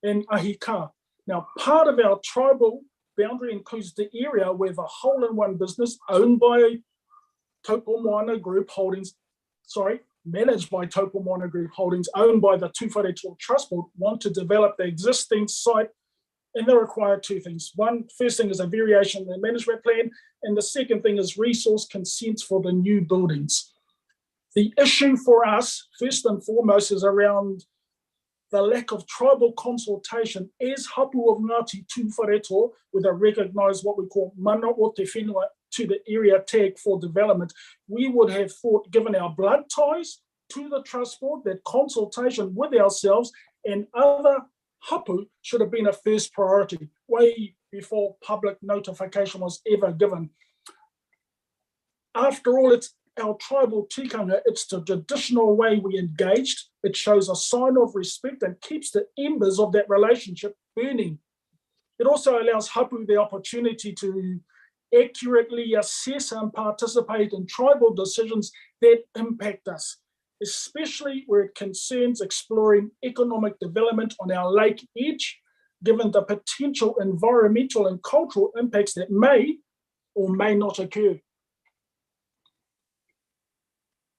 and ahika. Now, part of our tribal boundary includes the area where the hole-in-one business owned by Taupō Moana Group Holdings, managed by Taupō Moana Group Holdings, owned by the Tūwharetoa Trust Board, want to develop the existing site, and they require 2 things. First thing is a variation in the management plan, and the second thing is resource consents for the new buildings. The issue for us, first and foremost, is around the lack of tribal consultation as Hapu of Ngāti Tūwharetoa, with a recognised what we call mana o te whenua to the area tag for development. We would have thought, given our blood ties to the trust board, that consultation with ourselves and other Hapu should have been a first priority, way before public notification was ever given. After all, it's our tribal tikanga, it's the traditional way we engaged. It shows a sign of respect and keeps the embers of that relationship burning. It also allows Hapu the opportunity to accurately assess and participate in tribal decisions that impact us, especially where it concerns exploring economic development on our lake edge, given the potential environmental and cultural impacts that may or may not occur.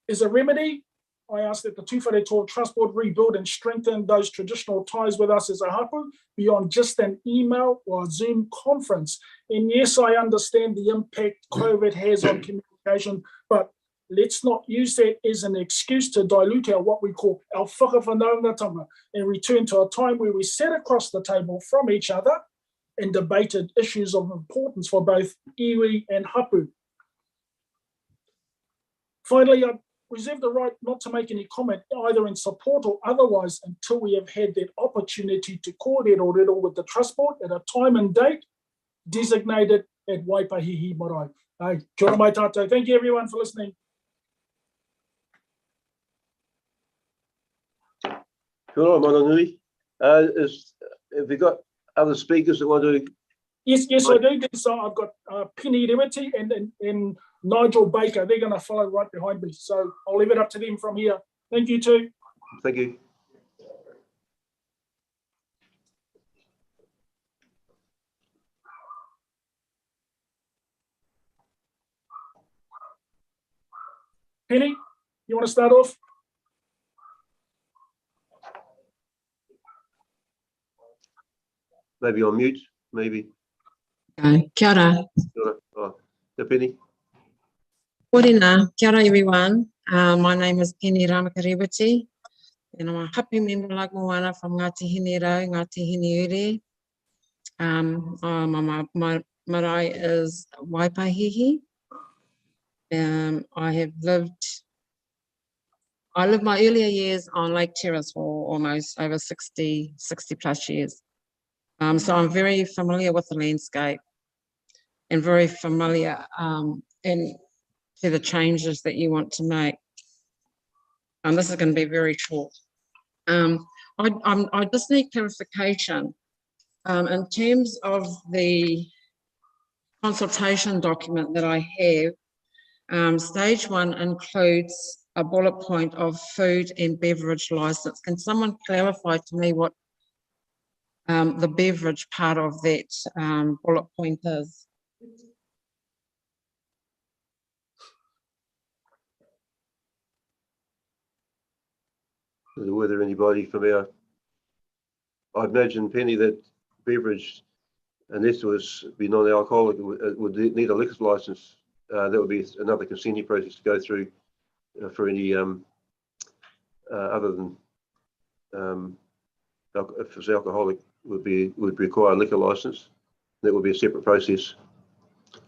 As a remedy, I ask that the Tūwharetoa Trust Board rebuild and strengthen those traditional ties with us as a hapu beyond just an email or a Zoom conference. And yes, I understand the impact COVID has on communication, but let's not use that as an excuse to dilute what we call our whakawhanaungatanga and return to a time where we sat across the table from each other and debated issues of importance for both iwi and hapu. Finally, I reserve the right not to make any comment either in support or otherwise until we have had that opportunity to kōrero with the Trust Board at a time and date designated at Waipahi Marae. Kia ora mai tātou. Thank you everyone for listening. Kia ora, mana nui. Have we got other speakers that want to? Yes, I do. I've got Penny Rewiti and Nigel Baker. They're going to follow right behind me. So I'll leave it up to them from here. Thank you too. Thank you. Penny, you want to start off? Maybe on mute, maybe. Kia ora. Oh, Penny. Morena, kia ora everyone. My name is Penny Ramakarewiti, and I'm a happy member like Moana from Ngāti Hinero, Ngāti Hiniure. My marae is Waipahihi. I lived my earlier years on Lake Terrace for almost over 60 plus years. So I'm very familiar with the landscape and very familiar to the changes that you want to make. And this is going to be very short. I just need clarification in terms of the consultation document that I have. Stage 1 includes a bullet point of food and beverage license. Can someone clarify to me what the beverage part of that bullet point is? Whether anybody from I imagine, Penny, that beverage, unless it was be non-alcoholic, would need a liquor license. That would be another consenting process to go through for any other than if it's alcoholic would require a liquor license. That would be a separate process.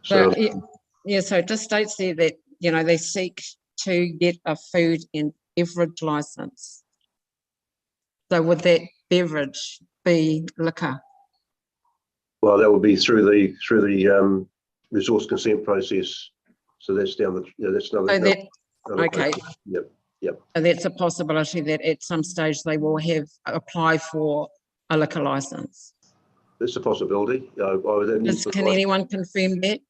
So so it just states there that they seek to get a food and beverage license. So would that beverage be liquor? Well, that would be through the resource consent process. So that's down that's another. Okay. Yep. So that's a possibility that at some stage they will have apply for a liquor license. That's a possibility. Can anyone confirm that?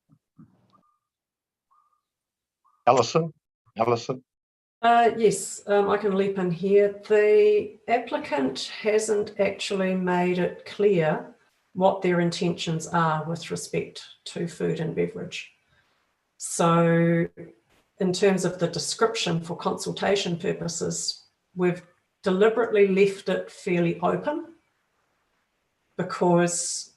Alison? Yes, I can leap in here. The applicant hasn't actually made it clear what their intentions are with respect to food and beverage. So in terms of the description for consultation purposes, we've deliberately left it fairly open because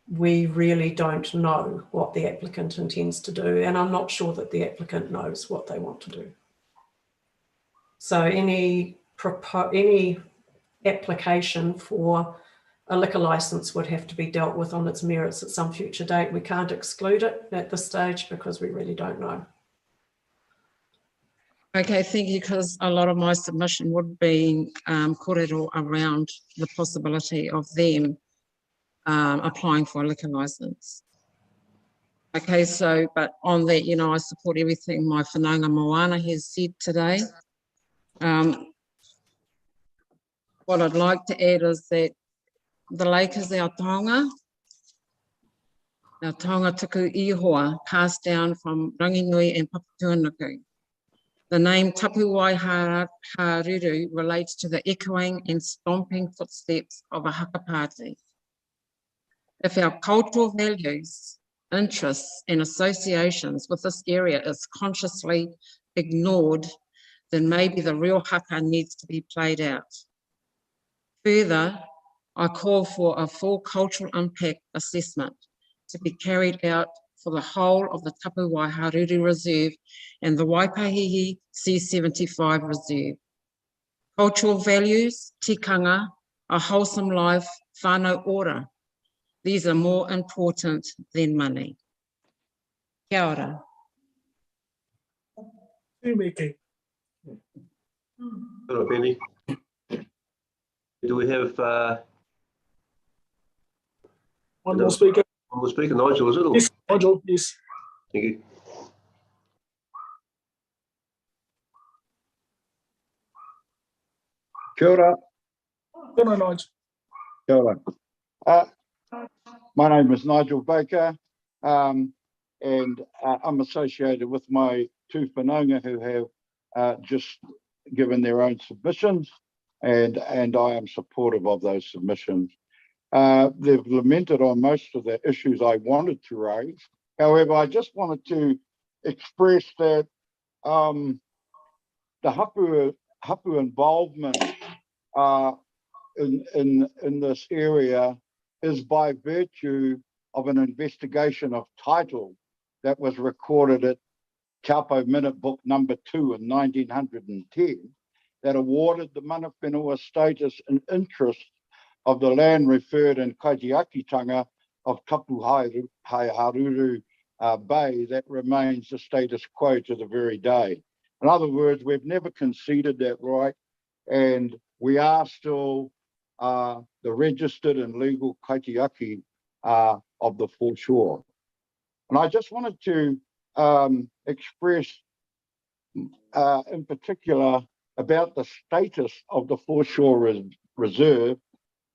we really don't know what the applicant intends to do, and I'm not sure that the applicant knows what they want to do. So any application for a liquor license would have to be dealt with on its merits at some future date. We can't exclude it at this stage because we really don't know. Okay, thank you, because a lot of my submission would be kōrero around the possibility of them applying for a liquor license. Okay, so, but on that, I support everything my whanaunga Moana has said today. What I'd like to add is that the lake is our taonga tuku ihoa, passed down from Ranginui and Papatuanuku. The name Tapu Waiharuru relates to the echoing and stomping footsteps of a haka party. If our cultural values, interests and associations with this area is consciously ignored, then maybe the real haka needs to be played out. Further, I call for a full cultural impact assessment to be carried out for the whole of the Tapu Waiharuru Reserve and the Waipahihi C75 Reserve. Cultural values, tikanga, a wholesome life, whānau ora. These are more important than money. Kia ora. Hello, Penny. Do we have one more speaker? One more speaker, Nigel, is it? Yes, Nigel, yes. Thank you. Kia ora. Good night, Nigel. Kia ora. My name is Nigel Baker, and I'm associated with my two whanaunga who have just given their own submissions, and I am supportive of those submissions. They've lamented on most of the issues I wanted to raise. However, I just wanted to express that the hapu involvement in this area is by virtue of an investigation of title that was recorded at Taupo Minute Book number 2 in 1910 that awarded the mana whenua status and interest of the land referred in Kaitiakitanga of Tapu Haruru Bay that remains the status quo to the very day. In other words, we've never conceded that right, and we are still the registered and legal kaitiaki of the foreshore. And I just wanted to express in particular about the status of the foreshore reserve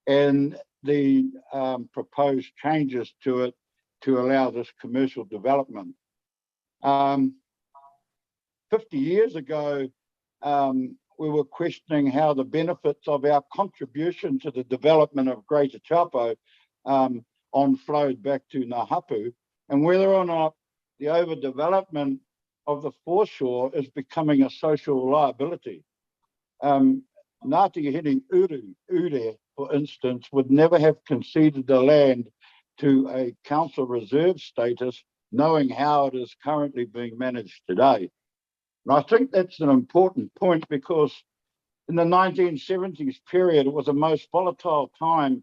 and the proposed changes to it to allow this commercial development. 50 years ago, we were questioning how the benefits of our contribution to the development of Greater Taupo on-flowed back to Ngā Hapu, and whether or not the overdevelopment of the foreshore is becoming a social liability. Ngāti Hini Ure, for instance, would never have conceded the land to a council reserve status, knowing how it is currently being managed today. And I think that's an important point because in the 1970s period, it was a most volatile time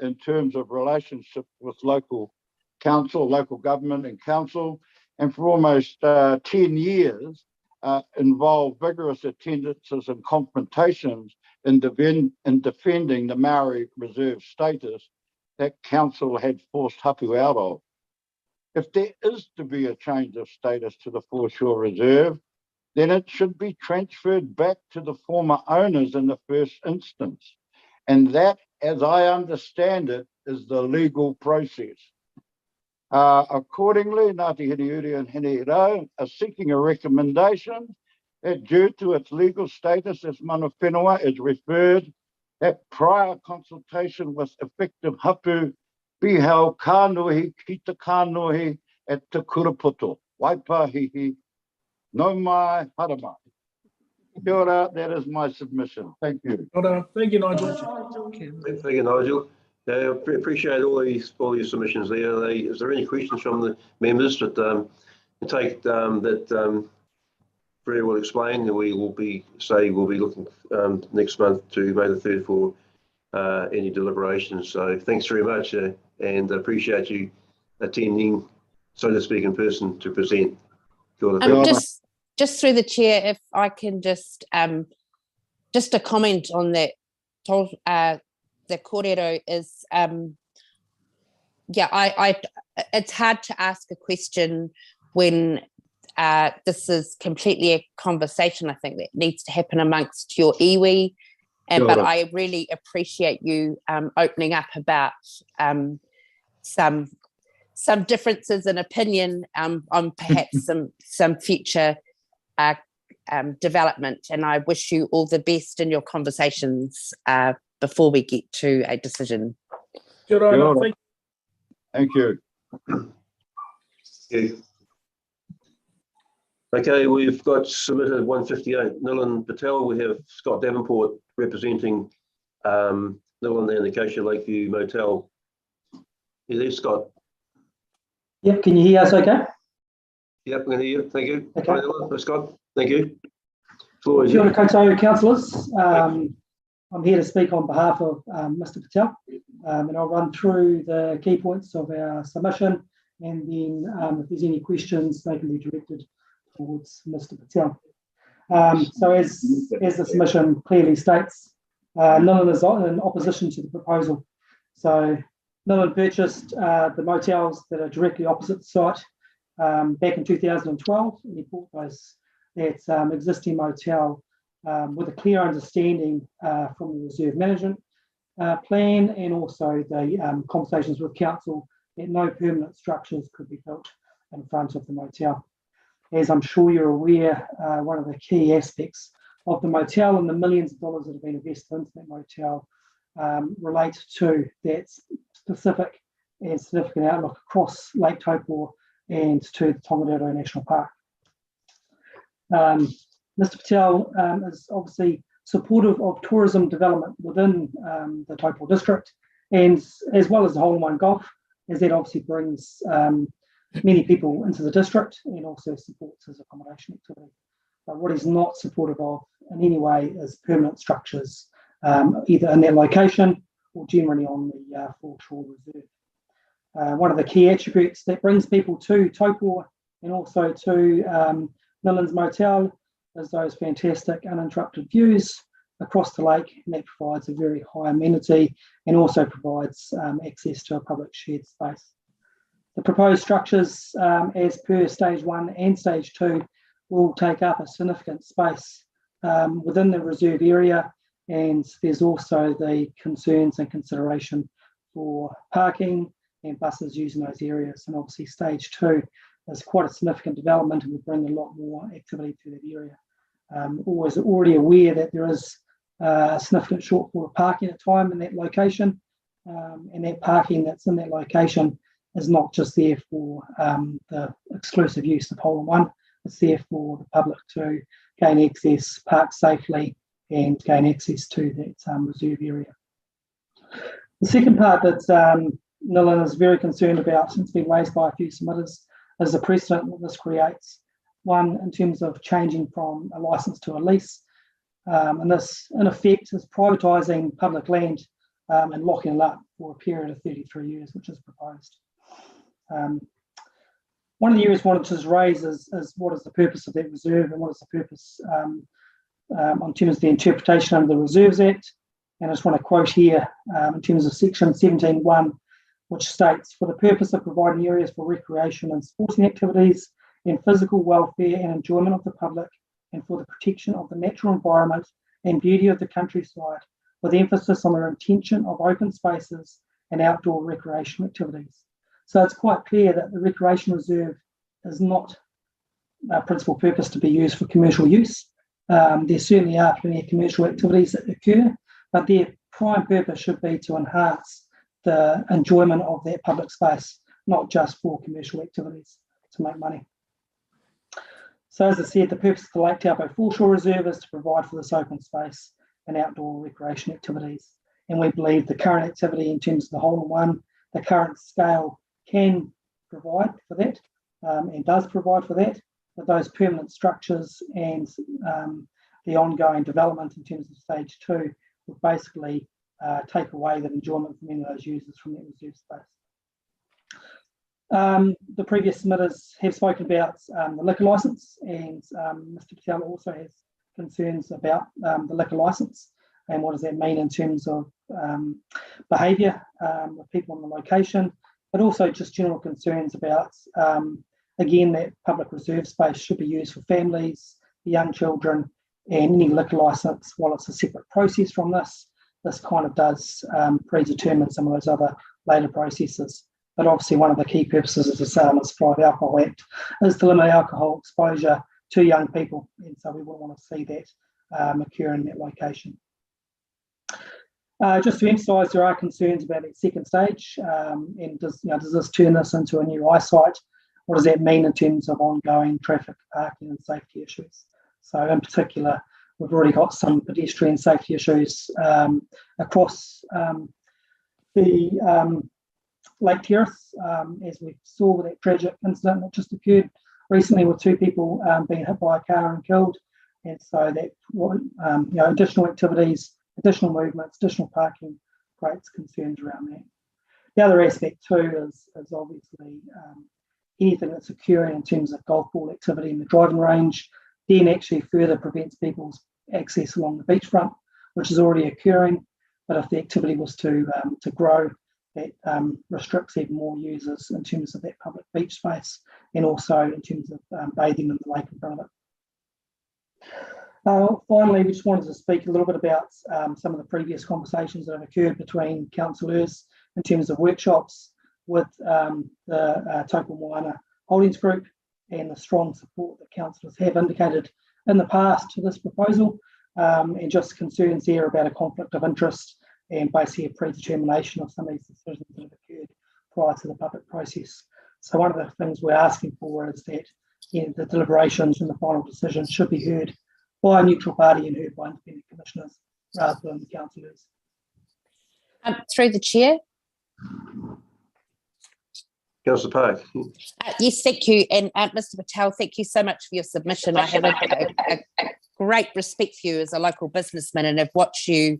in terms of relationship with local council, local government and council, and for almost 10 years involved vigorous attendances and confrontations in defending the Maori reserve status that council had forced hapu out of. If there is to be a change of status to the foreshore reserve, then it should be transferred back to the former owners in the first instance. And that, as I understand it, is the legal process. Accordingly, Ngāti Hiriuri and Hinirau are seeking a recommendation that due to its legal status as mana whenua is referred that prior consultation with effective hapu be held kānohi ki te kānohi at te kurapoto. Waipahihi, no mai, haramai. Kia ora, that is my submission. Thank you. Thank you, Nigel. Thank you, Nigel. I appreciate all your submissions there. Is there any questions from the members that take that Freya will explain, and we will be looking next month to May the 3rd for any deliberations. So thanks very much, and appreciate you attending, so to speak, in person to present. Just through the chair, if I can just a comment on that. The kōrero is, it's hard to ask a question when this is completely a conversation, I think, that needs to happen amongst your iwi. But I really appreciate you opening up about some differences in opinion on perhaps some future development. And I wish you all the best in your conversations before we get to a decision. Thank you. Okay, we've got submitted 158 Nilan Patel. We have Scott Davenport representing Nilan and the Acacia Lakeview Motel. You there, Scott? Yep, can you hear us okay? Yep, I can hear you. Thank you. Okay. Hi, Nilan. Scott, thank you. Floor is Kia ora yours. koutou, councillors. I'm here to speak on behalf of Mr. Patel, and I'll run through the key points of our submission, and then if there's any questions, they can be directed towards Mr. Patel. So as the submission clearly states, Nilan is in opposition to the proposal. So Nilan purchased the motels that are directly opposite the site back in 2012, and he bought that existing motel with a clear understanding from the reserve management plan, and also the conversations with council that no permanent structures could be built in front of the motel. As I'm sure you're aware, one of the key aspects of the motel and the millions of dollars that have been invested into that motel relate to that specific and significant outlook across Lake Taupō and to the Tongariro National Park. Mr. Patel is obviously supportive of tourism development within the Taupō District, and as well as the Hole in One Golf, as that obviously brings many people into the district and also supports his accommodation activity. But what he's not supportive of in any way is permanent structures, either in that location or generally on the foreshore reserve. One of the key attributes that brings people to Taupō and also to Millen's Motel is those fantastic uninterrupted views across the lake, and that provides a very high amenity and also provides access to a public shared space. The proposed structures, as per stage 1 and stage 2, will take up a significant space within the reserve area, and there's also the concerns and consideration for parking and buses using those areas. And obviously stage 2 is quite a significant development and will bring a lot more activity to that area. Always already aware that there is a significant shortfall of parking at time in that location, and that parking that's in that location is not just there for the exclusive use of Hole in One, it's there for the public to gain access, park safely, and gain access to that reserve area. The second part that Millen is very concerned about, and it's been raised by a few submitters, is the precedent that this creates. One, in terms of changing from a licence to a lease, and this in effect is privatising public land and locking it up for a period of 33 years, which is proposed. One of the areas I wanted to raise is what is the purpose of that reserve, and what is the purpose on terms of the interpretation under the Reserves Act. And I just want to quote here in terms of section 17.1, which states, for the purpose of providing areas for recreation and sporting activities and physical welfare and enjoyment of the public, and for the protection of the natural environment and beauty of the countryside, with emphasis on the retention of open spaces and outdoor recreation activities. So it's quite clear that the recreation reserve is not a principal purpose to be used for commercial use. There certainly are plenty of commercial activities that occur, but their prime purpose should be to enhance the enjoyment of that public space, not just for commercial activities to make money. So as I said, the purpose of the Lake Taupō Foreshore Reserve is to provide for this open space and outdoor recreation activities. And we believe the current activity in terms of the Hole in One, the current scale can provide for that and does provide for that, but those permanent structures and the ongoing development in terms of stage 2 would basically take away the enjoyment from many of those users from that reserve space. The previous submitters have spoken about the liquor licence, and Mr. Patel also has concerns about the liquor licence and what does that mean in terms of behaviour of people in the location, but also just general concerns about, again, that public reserve space should be used for families, young children, and any liquor licence, while it's a separate process from this kind of does predetermine some of those other later processes. But obviously one of the key purposes of the Sale and Supply of Alcohol Act is to limit alcohol exposure to young people, and so we wouldn't want to see that occur in that location. Just to emphasise, there are concerns about that second stage, and does this turn this into a new eyesight? What does that mean in terms of ongoing traffic, parking and safety issues? So in particular, we've already got some pedestrian safety issues across the Lake Terrace, as we saw with that tragic incident that just occurred recently with 2 people being hit by a car and killed. And so that additional activities, additional movements, additional parking creates concerns around that. The other aspect too is obviously anything that's occurring in terms of golf ball activity in the driving range then actually further prevents people's access along the beachfront, which is already occurring. But if the activity was to grow, that restricts even more users in terms of that public beach space and also in terms of bathing in the lake in front of Finally, we just wanted to speak a little bit about some of the previous conversations that have occurred between councillors in terms of workshops with the Taupō Moana Holdings Group and the strong support that councillors have indicated in the past to this proposal, and just concerns there about a conflict of interest and basically a predetermination of some of these decisions that have occurred prior to the public process. So one of the things we're asking for is that the deliberations and the final decision should be heard by a neutral party and heard by independent commissioners rather than the councillors. Through the chair. Councillor Park. Yes, thank you. And Mr. Patel, thank you so much for your submission. I have a great respect for you as a local businessman and have watched you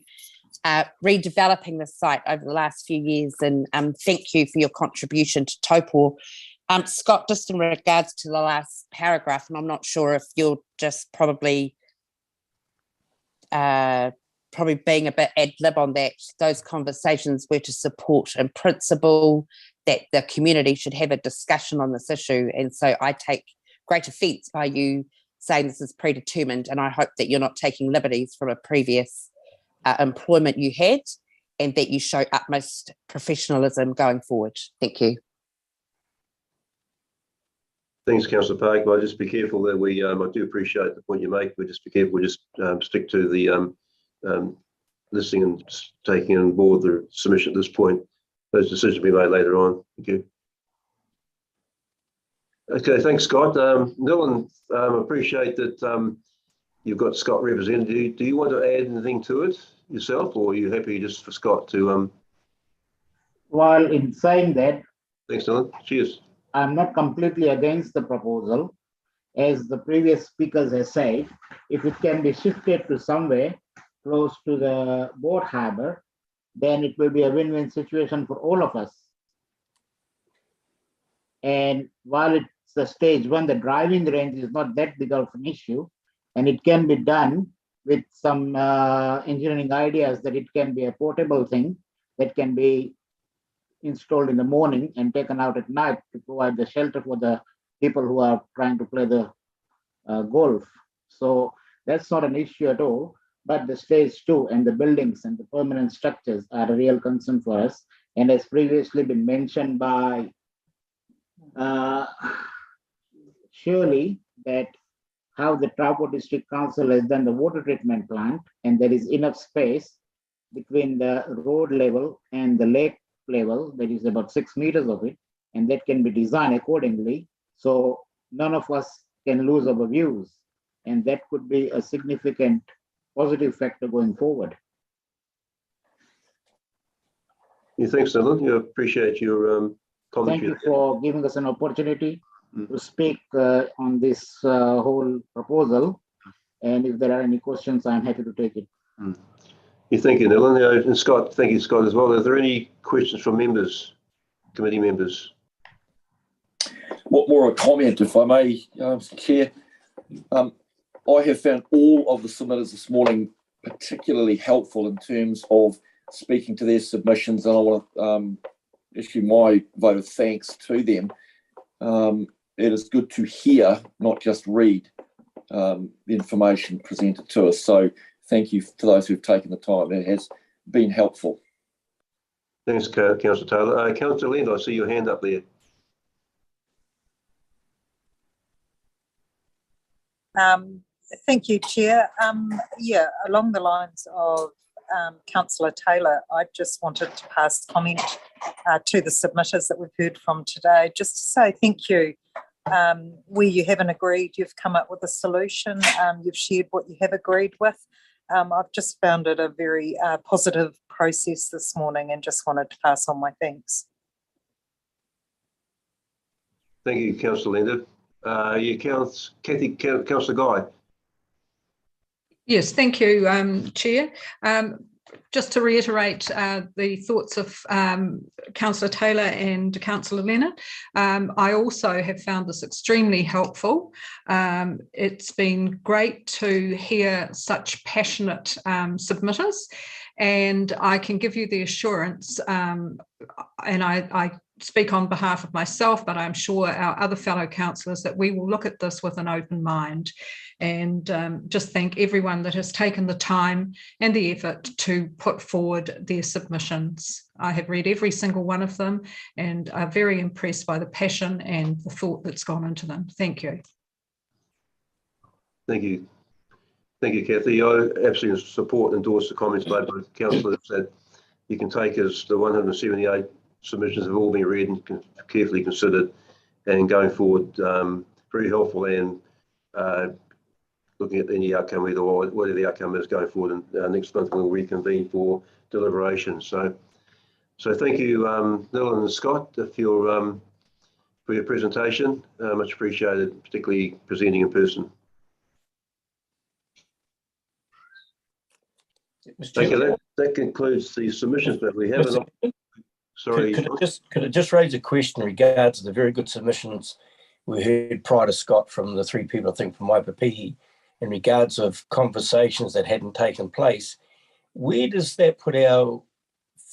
redeveloping the site over the last few years, and thank you for your contribution to Taupō. Scott, just in regards to the last paragraph, and I'm not sure if you're just probably being a bit ad lib on that, those conversations were to support in principle that the community should have a discussion on this issue. And so I take great offence by you saying this is predetermined, and I hope that you're not taking liberties from a previous employment you had, and that you show utmost professionalism going forward. Thank you. Thanks, Councillor Park. But just be careful that we, I do appreciate the point you make, but just be careful, we just stick to the listening and taking on board the submission at this point. Those decisions will be made later on. Thank you. Okay, thanks, Scott. Dylan, appreciate that you've got Scott represented. Do you want to add anything to it yourself, or are you happy just for Scott to? Well, in saying that, thanks, Dylan. Cheers. I'm not completely against the proposal. As the previous speakers have said, if it can be shifted to somewhere close to the boat harbour, then it will be a win-win situation for all of us. And while it's the stage one, the driving range is not that big of an issue, and it can be done with some engineering ideas that it can be a portable thing that can be installed in the morning and taken out at night to provide the shelter for the people who are trying to play the golf. So that's not an issue at all. But the stage two and the buildings and the permanent structures are a real concern for us. And has previously been mentioned by Shirley, that how the Taupō District Council has done the water treatment plant, and there is enough space between the road level and the lake level, that is about 6 meters of it, and that can be designed accordingly. So none of us can lose our views, and that could be a significant positive factor going forward. Yeah, thanks, Dylan. You appreciate your commentary. Thank you for giving us an opportunity to speak on this whole proposal. And if there are any questions, I'm happy to take it. Yeah, thank you, Dylan. And Scott, thank you, Scott, as well. Are there any questions from members, committee members? What more a comment, if I may, Chair? I have found all of the submitters this morning particularly helpful in terms of speaking to their submissions, and I want to issue my vote of thanks to them. It is good to hear, not just read, the information presented to us. So thank you to those who've taken the time. It has been helpful. Thanks, Councillor Taylor. Councillor Lind, I see your hand up there. Thank you, Chair. Yeah, along the lines of Councillor Taylor, I just wanted to pass comment to the submitters that we've heard from today, just to say thank you. Where you haven't agreed, you've come up with a solution. You've shared what you have agreed with. I've just found it a very positive process this morning, and just wanted to pass on my thanks. Thank you, Councillor Lind. Councillor Guy. Yes, thank you, Chair. Just to reiterate the thoughts of Councillor Taylor and Councillor Leonard, I also have found this extremely helpful. It's been great to hear such passionate submitters, And I can give you the assurance, and I speak on behalf of myself, but I'm sure our other fellow councillors, that we will look at this with an open mind, and just thank everyone that has taken the time and the effort to put forward their submissions. I have read every single one of them and are very impressed by the passion and the thought that's gone into them. Thank you. Thank you. Thank you, Kathy. I absolutely support and endorse the comments made by the councillors that you can take as the 178 submissions have all been read and carefully considered, and going forward, very helpful, and looking at any outcome, either or whatever the outcome is going forward. And next month we'll reconvene for deliberation. So thank you, Nilan and Scott, for your presentation. Much appreciated, particularly presenting in person. Thank you. That concludes the submissions that we have. Sorry. Could I just raise a question in regards to the very good submissions we heard prior to Scott from the three people, I think, from Waipapihi, in regards of conversations that hadn't taken place? Where does that put our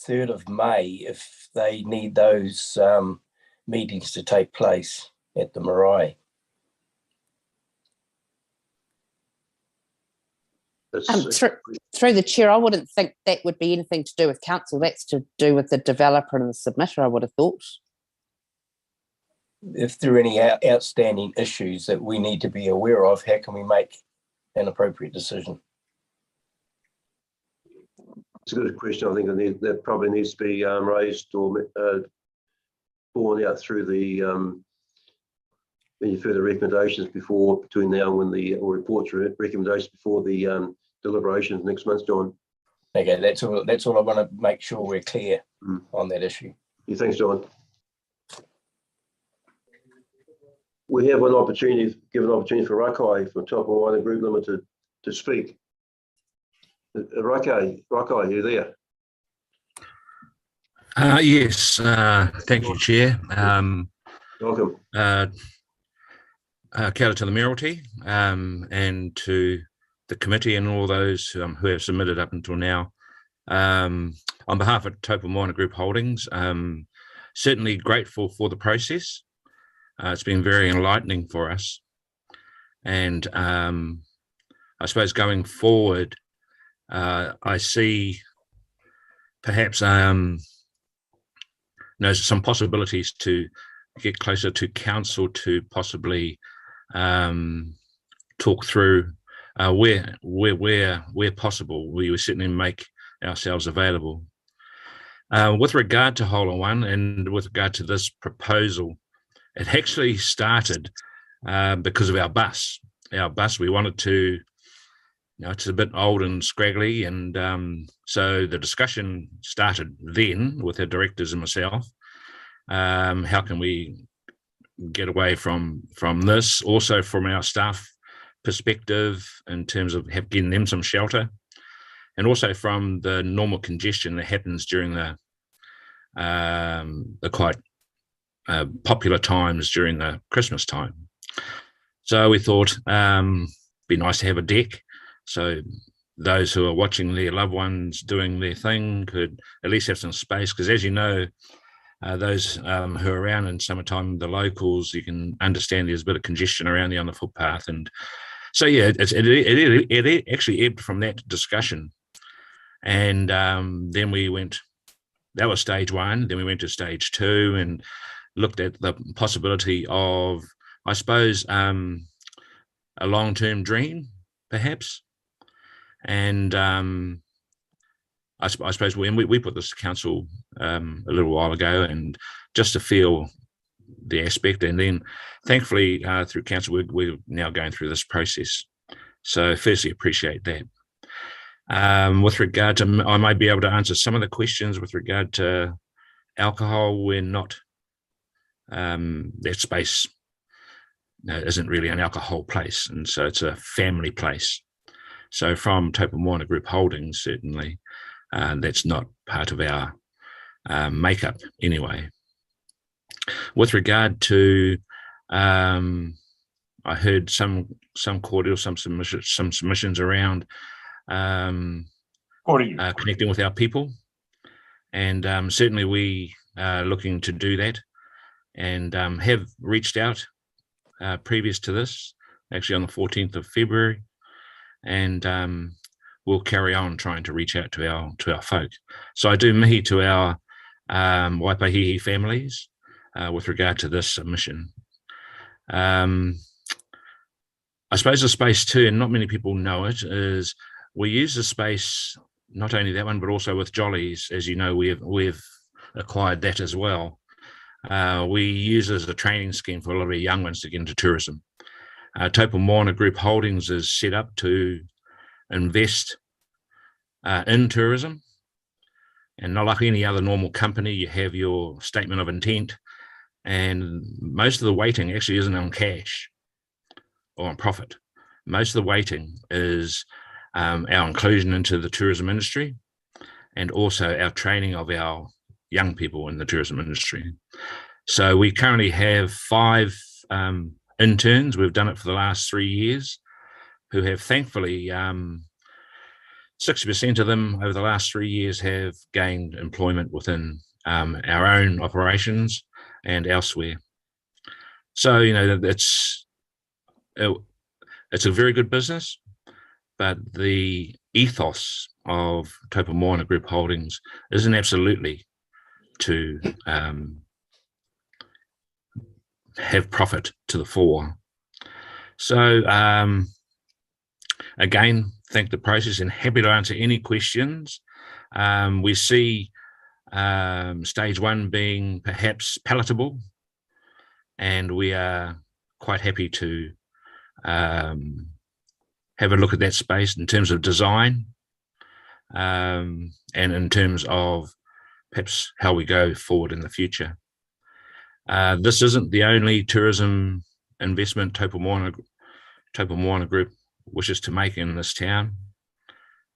3rd of May if they need those meetings to take place at the marae? Through the chair, I wouldn't think that would be anything to do with council. That's to do with the developer and the submitter, I would have thought. If there are any outstanding issues that we need to be aware of, how can we make an appropriate decision? It's a good question. I think that probably needs to be raised or borne out through the any further recommendations between now and when or reports or recommendations before the deliberations next month, John. Okay, that's all I want to make sure we're clear on that issue. Yeah, thanks, John. We have an opportunity for Rakai from Taupō Group Limited to speak. Rakai, are you there? Yes, thank you, Chair. Welcome. Kia ora to the Mayoralty and to the committee and all those who have submitted up until now. On behalf of Taupō Group Holdings, certainly grateful for the process. It's been very enlightening for us. And I suppose going forward, I see perhaps some possibilities to get closer to council to possibly talk through where possible we will certainly make ourselves available. With regard to Hole in One and with regard to this proposal, it actually started because of our bus. Our bus, we wanted to, it's a bit old and scraggly, and so the discussion started then with our directors and myself. How can we get away from this? Also from our staff perspective in terms of getting them some shelter, and also from the normal congestion that happens during the quite popular times during the Christmas time. So we thought be nice to have a deck, so those who are watching their loved ones doing their thing could at least have some space, because as you know, those who are around in summertime, the locals, you can understand there's a bit of congestion around there on the footpath. And so, yeah, it actually ebbed from that discussion. And then we went, that was stage one. Then we went to stage two and looked at the possibility of, I suppose, a long-term dream, perhaps. And I suppose when we put this to council a little while ago, and just to feel the aspect, and then thankfully through council we're now going through this process. So firstly, appreciate that. With regard to, I might be able to answer some of the questions with regard to alcohol. We're not, that space isn't really an alcohol place, and so it's a family place. So from Taupō Group Holdings, certainly, that's not part of our makeup anyway. With regard to, I heard some cordial, some submissions around connecting with our people. And certainly we are looking to do that, and have reached out previous to this, actually on the 14th of February, and we'll carry on trying to reach out to our folk. So I do mihi to our Waipahihi families with regard to this submission. I suppose the space too, and not many people know it, is we use the space, not only that one, but also with Jollies. As you know, we've acquired that as well. We use it as a training scheme for a lot of our young ones to get into tourism. Taupō Moana Group Holdings is set up to invest in tourism, and not like any other normal company, you have your statement of intent, and most of the weighting actually isn't on cash or on profit. Most of the weighting is our inclusion into the tourism industry, and also our training of our young people in the tourism industry. So we currently have 5 interns. We've done it for the last 3 years, who have thankfully 60% of them over the last 3 years have gained employment within our own operations and elsewhere. So, you know, it's a very good business, but the ethos of Taupō Moana Group Holdings isn't absolutely to have profit to the fore. So again, thank the process and happy to answer any questions. We see stage 1 being perhaps palatable, and we are quite happy to have a look at that space in terms of design, and in terms of perhaps how we go forward in the future. This isn't the only tourism investment Taupō Moana Group wishes to make in this town.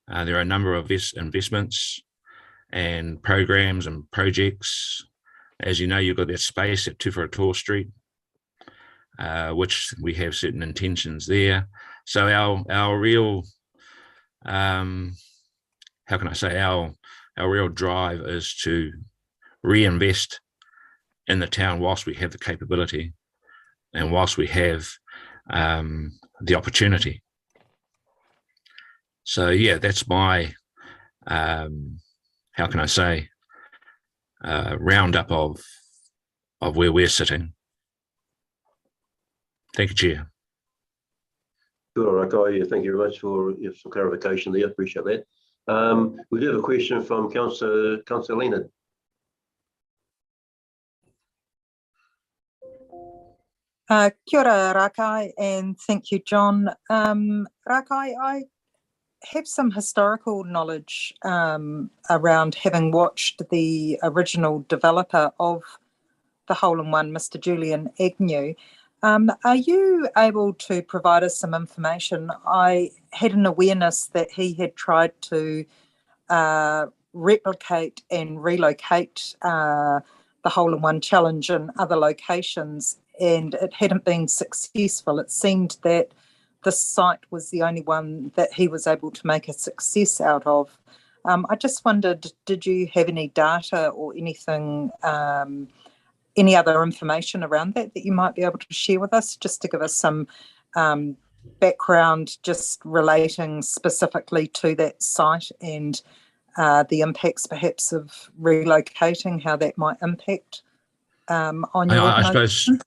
There are a number of investments and programs and projects. As you know, you've got that space at Turangi-Tongariro Street, which we have certain intentions there. So our real, how can I say, our real drive is to reinvest in the town whilst we have the capability and whilst we have the opportunity. So yeah, that's my, how can I say, roundup of where we're sitting. Thank you, Chair. Sure, Rakai, thank you very much for some clarification there. Appreciate that. We do have a question from Councillor Leonard. Kia ora, Rakai, and thank you, John. Rakai, I have some historical knowledge around having watched the original developer of the hole-in-one, Mr. Julian Agnew. Are you able to provide us some information? I had an awareness that he had tried to replicate and relocate the hole-in-one challenge in other locations, and it hadn't been successful. It seemed that this site was the only one that he was able to make a success out of. I just wondered, did you have any data or anything, any other information around that you might be able to share with us, just to give us some background, just relating specifically to that site and the impacts perhaps of relocating, how that might impact on your organisation?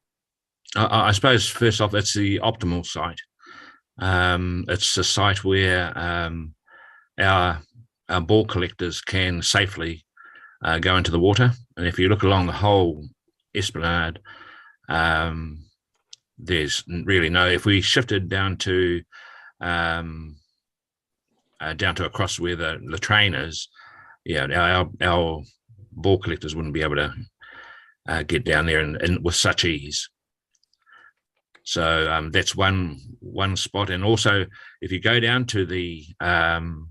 I suppose first off, it's the optimal site. It's a site where our ball collectors can safely go into the water. And if you look along the whole esplanade, there's really no, if we shifted down to across where the train is, yeah, our ball collectors wouldn't be able to get down there and with such ease. So that's one spot. And also, if you go down to the, and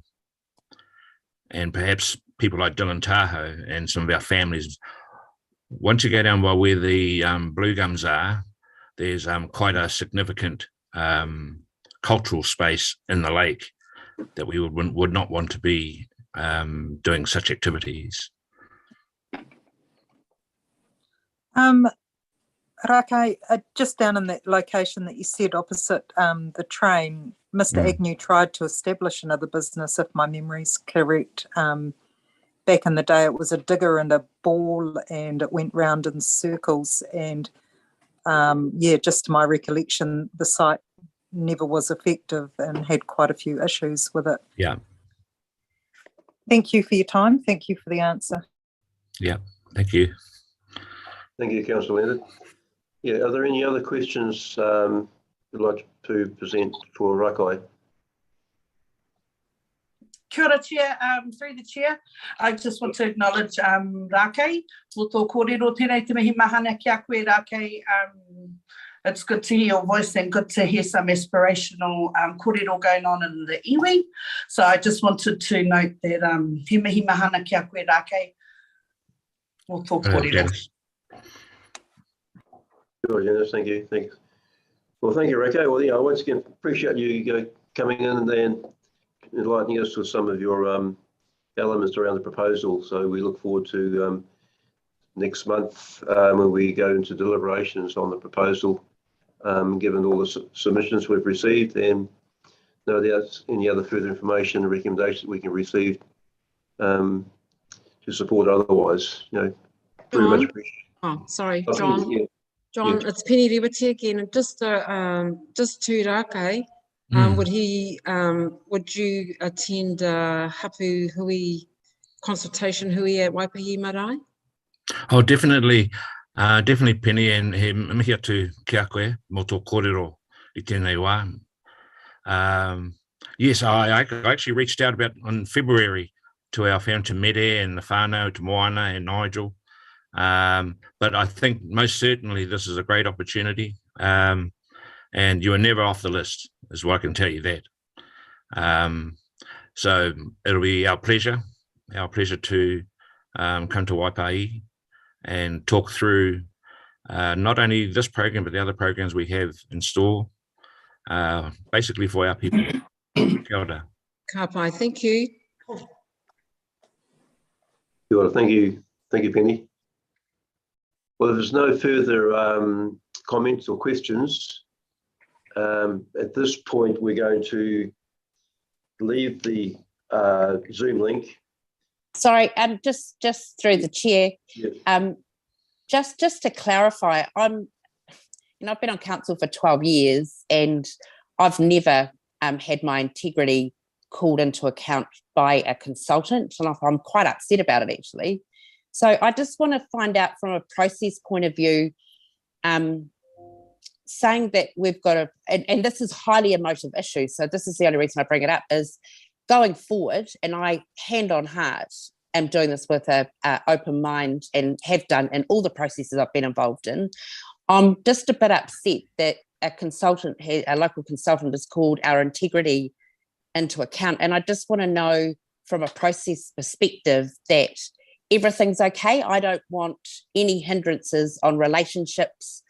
perhaps people like Dylan Tahoe and some of our families, once you go down by where the blue gums are, there's quite a significant cultural space in the lake that we would not want to be doing such activities. Rake, just down in that location that you said opposite the train, Mr. Agnew tried to establish another business, if my memory's correct. Back in the day, it was a digger and a ball, and it went round in circles. And just to my recollection, the site never was effective and had quite a few issues with it. Yeah. Thank you for your time. Thank you for the answer. Yeah, thank you. Thank you, Councillor Leonard. Yeah, are there any other questions you'd like to present for Rakai? Kia ora, Chair. Through the Chair, I just want to acknowledge Rake. Mo tō kōrero tēnei te mihi mahana ki a koe, Rake. It's good to hear your voice and good to hear some aspirational kōrero going on in the iwi. So I just wanted to note that he mihi mahana ki a koe, Rake. Mo tō kōrero. Sure, Janice, thank you. Thanks. Well, thank you, Rake. Well, yeah, I once again appreciate you coming in and enlightening us with some of your elements around the proposal. So we look forward to next month when we go into deliberations on the proposal, given all the submissions we've received, and no doubt any other further information and recommendations we can receive to support otherwise. Very much appreciated. Oh, sorry, Oh, John. yeah. John, Yeah. it's Penny Rewati again. Just to Rake, would you attend hapu hui consultation hui at Waipahi Marae? Oh, definitely. Definitely, Penny, and he mihi atu ki a koe, mo tō kōrero I tēnei wā. Yes, I actually reached out about in February to our founder Mere and the whānau, to Moana and Nigel. But I think most certainly this is a great opportunity, and you are never off the list, is what I can tell you that. So it'll be our pleasure to come to Waipahi and talk through not only this program, but the other programs we have in store, basically for our people. Kia ora. Ka pai, thank you. Kia ora, thank you, Penny. Well, if there's no further comments or questions, at this point we're going to leave the Zoom link. Sorry, just through the Chair. Yes. Just to clarify, I've been on council for 12 years and I've never had my integrity called into account by a consultant, and I'm quite upset about it actually. So I just want to find out from a process point of view, saying that we've got and this is highly emotive issue, so this is the only reason I bring it up, is going forward, and I hand on heart am doing this with a open mind and have done in all the processes I've been involved in. I'm just a bit upset that a local consultant has called our integrity into account, and I just want to know from a process perspective that everything's okay. I don't want any hindrances on relationships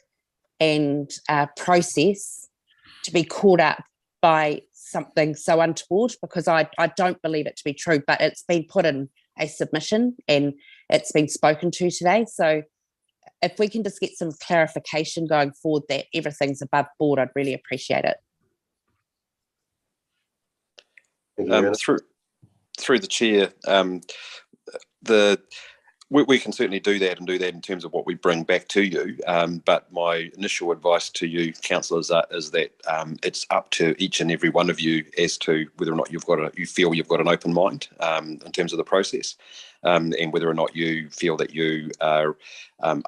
and process to be caught up by something so untoward, because I don't believe it to be true, but it's been put in a submission and it's been spoken to today. So if we can just get some clarification going forward that everything's above board, I'd really appreciate it. Through the Chair, we can certainly do that in terms of what we bring back to you. But my initial advice to you, councillors, is that it's up to each and every one of you as to whether or not you feel you've got an open mind in terms of the process, and whether or not you feel that you are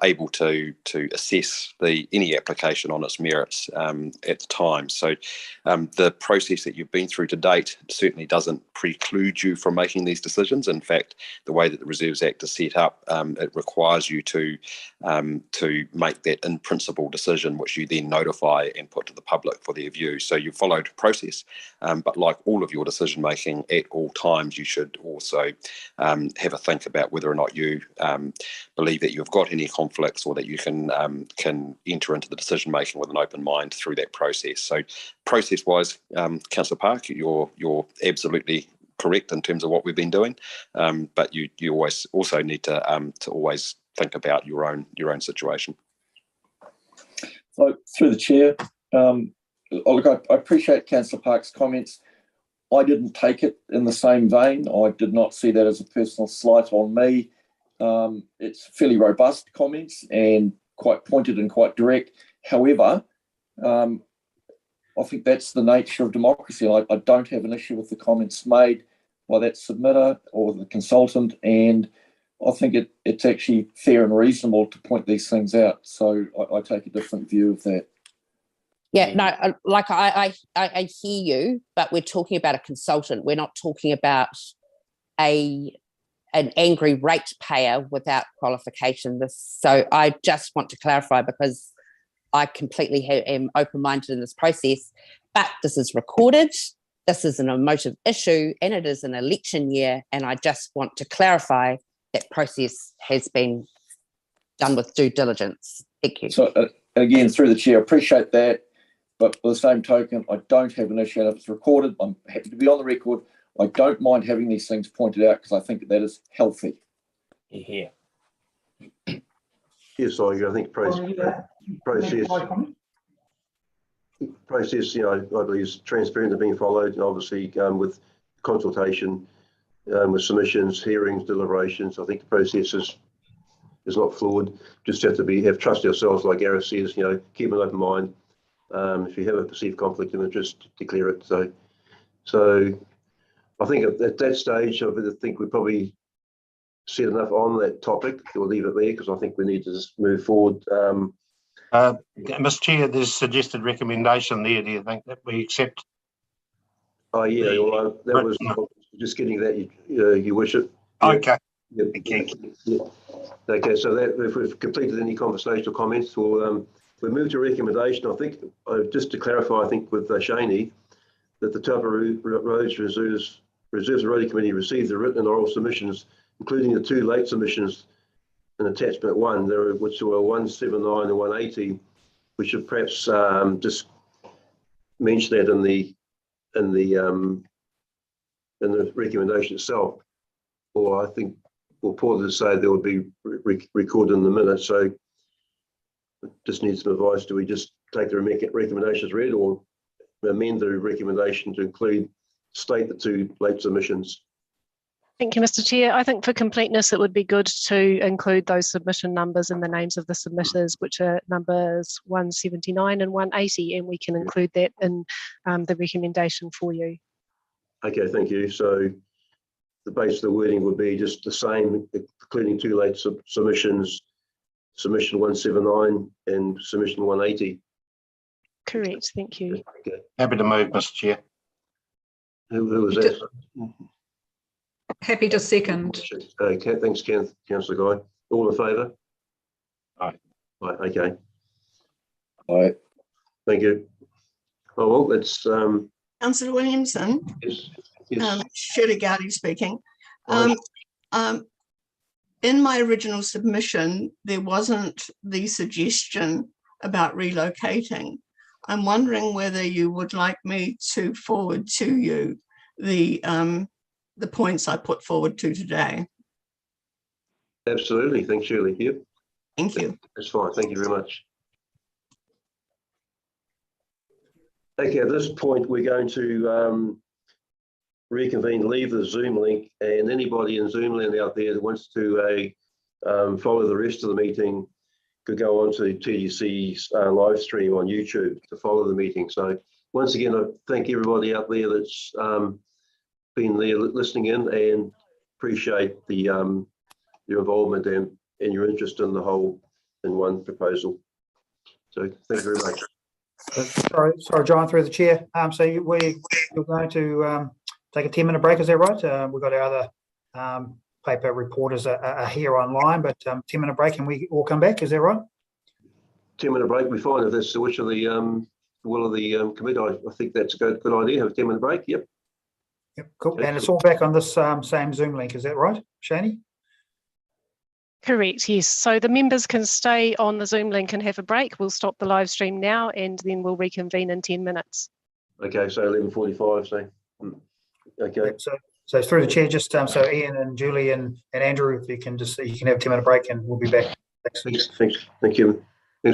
able to assess any application on its merits at the time. So the process that you've been through to date certainly doesn't preclude you from making these decisions. In fact, the way that the Reserves Act is set up, it requires you to make that in principle decision, which you then notify and put to the public for their view. So you followed process, but like all of your decision making at all times, you should also have a think about whether or not you believe that you've got any conflicts, or that you can enter into the decision making with an open mind through that process. So process wise, Councillor Park, you're absolutely correct in terms of what we've been doing, but you always also need to always think about your own situation. So through the chair, look, I appreciate Councillor Park's comments. I didn't take it in the same vein. I did not see that as a personal slight on me. It's fairly robust comments and quite pointed and quite direct. However, I think that's the nature of democracy. I don't have an issue with the comments made by that submitter or the consultant, and I think it's actually fair and reasonable to point these things out. So I take a different view of that. Yeah, no, like I hear you, but we're talking about a consultant. We're not talking about an angry ratepayer without qualification. So I just want to clarify, because I completely am open-minded in this process, but this is recorded. This is an emotive issue, and it is an election year, and I just want to clarify that process has been done with due diligence. Thank you. So again, through the chair, appreciate that. But by the same token, I don't have an issue. And if it's recorded, I'm happy to be on the record. I don't mind having these things pointed out because I think that is healthy. Yeah. Yes, I think process, I believe is transparent and being followed, and obviously with consultation, with submissions, hearings, deliberations. I think the process is not flawed. Just have to have trust ourselves, like Gareth says. Keep an open mind. If you have a perceived conflict of interest, declare it. So I think at that stage, I think we probably said enough on that topic. We'll leave it there because I think we need to just move forward. Mr. Chair, there's a suggested recommendation there. Do you think that we accept? Oh yeah, well, that was just getting that you wish it. Okay. Yep. Yeah. Okay, so that if we've completed any conversational comments, we'll move to recommendation. I think just to clarify, I think with Shaney, that the Taupō Roads Reserves and Roading Committee received the written and oral submissions, including the 2 late submissions in attachment 1, which were 179 and 180. We should perhaps just mention that in the recommendation itself, or I think we'll pause to say there will be recorded in the minutes. So just need some advice. Do we just take the recommendations read, or amend the recommendation to state the 2 late submissions? Thank you, Mr. Chair. I think for completeness, it would be good to include those submission numbers and the names of the submitters, which are numbers 179 and 180, and we can include that in the recommendation for you. Okay, thank you. So the base of the wording would be just the same, including 2 late submissions, submission 179 and submission 180. Correct, thank you. Okay. Happy to move, Mr. Chair. Who was that? Happy to second. Okay, thanks, Councillor Guy. All in favour? Aye. Right, okay. Aye. Thank you. Oh, well, let's... Councillor Williamson. Yes. Shirley Gowdy speaking. In my original submission, there wasn't the suggestion about relocating. I'm wondering whether you would like me to forward to you the points I put forward to today. Absolutely. Thanks, Shirley. Yep. Thank you. That's fine. Thank you very much. Okay, at this point, we're going to reconvene, leave the Zoom link, and anybody in Zoom land out there that wants to follow the rest of the meeting could go on to TDC's live stream on YouTube to follow the meeting. So once again, I thank everybody out there that's been there listening in, and appreciate your involvement and your interest in the whole in one proposal. So thank you very much. Sorry, John, through the chair. So you're going to take a 10-minute break, is that right? We've got our other paper reporters are here online, but 10-minute break and we all come back, is that right? 10-minute break, we find if that's the wish of the will of the committee. I think that's a good idea. Have a 10-minute break. Yep. Yep, cool. Okay. And it's all back on this same Zoom link, is that right, Shani? Correct, yes. So the members can stay on the Zoom link and have a break. We'll stop the live stream now and then we'll reconvene in 10 minutes. Okay, so 11:45, so okay. Yep, So through the chair, just so Ian and Julie and Andrew, if you can have a 10-minute break, and we'll be back next week. Thanks. Thank you.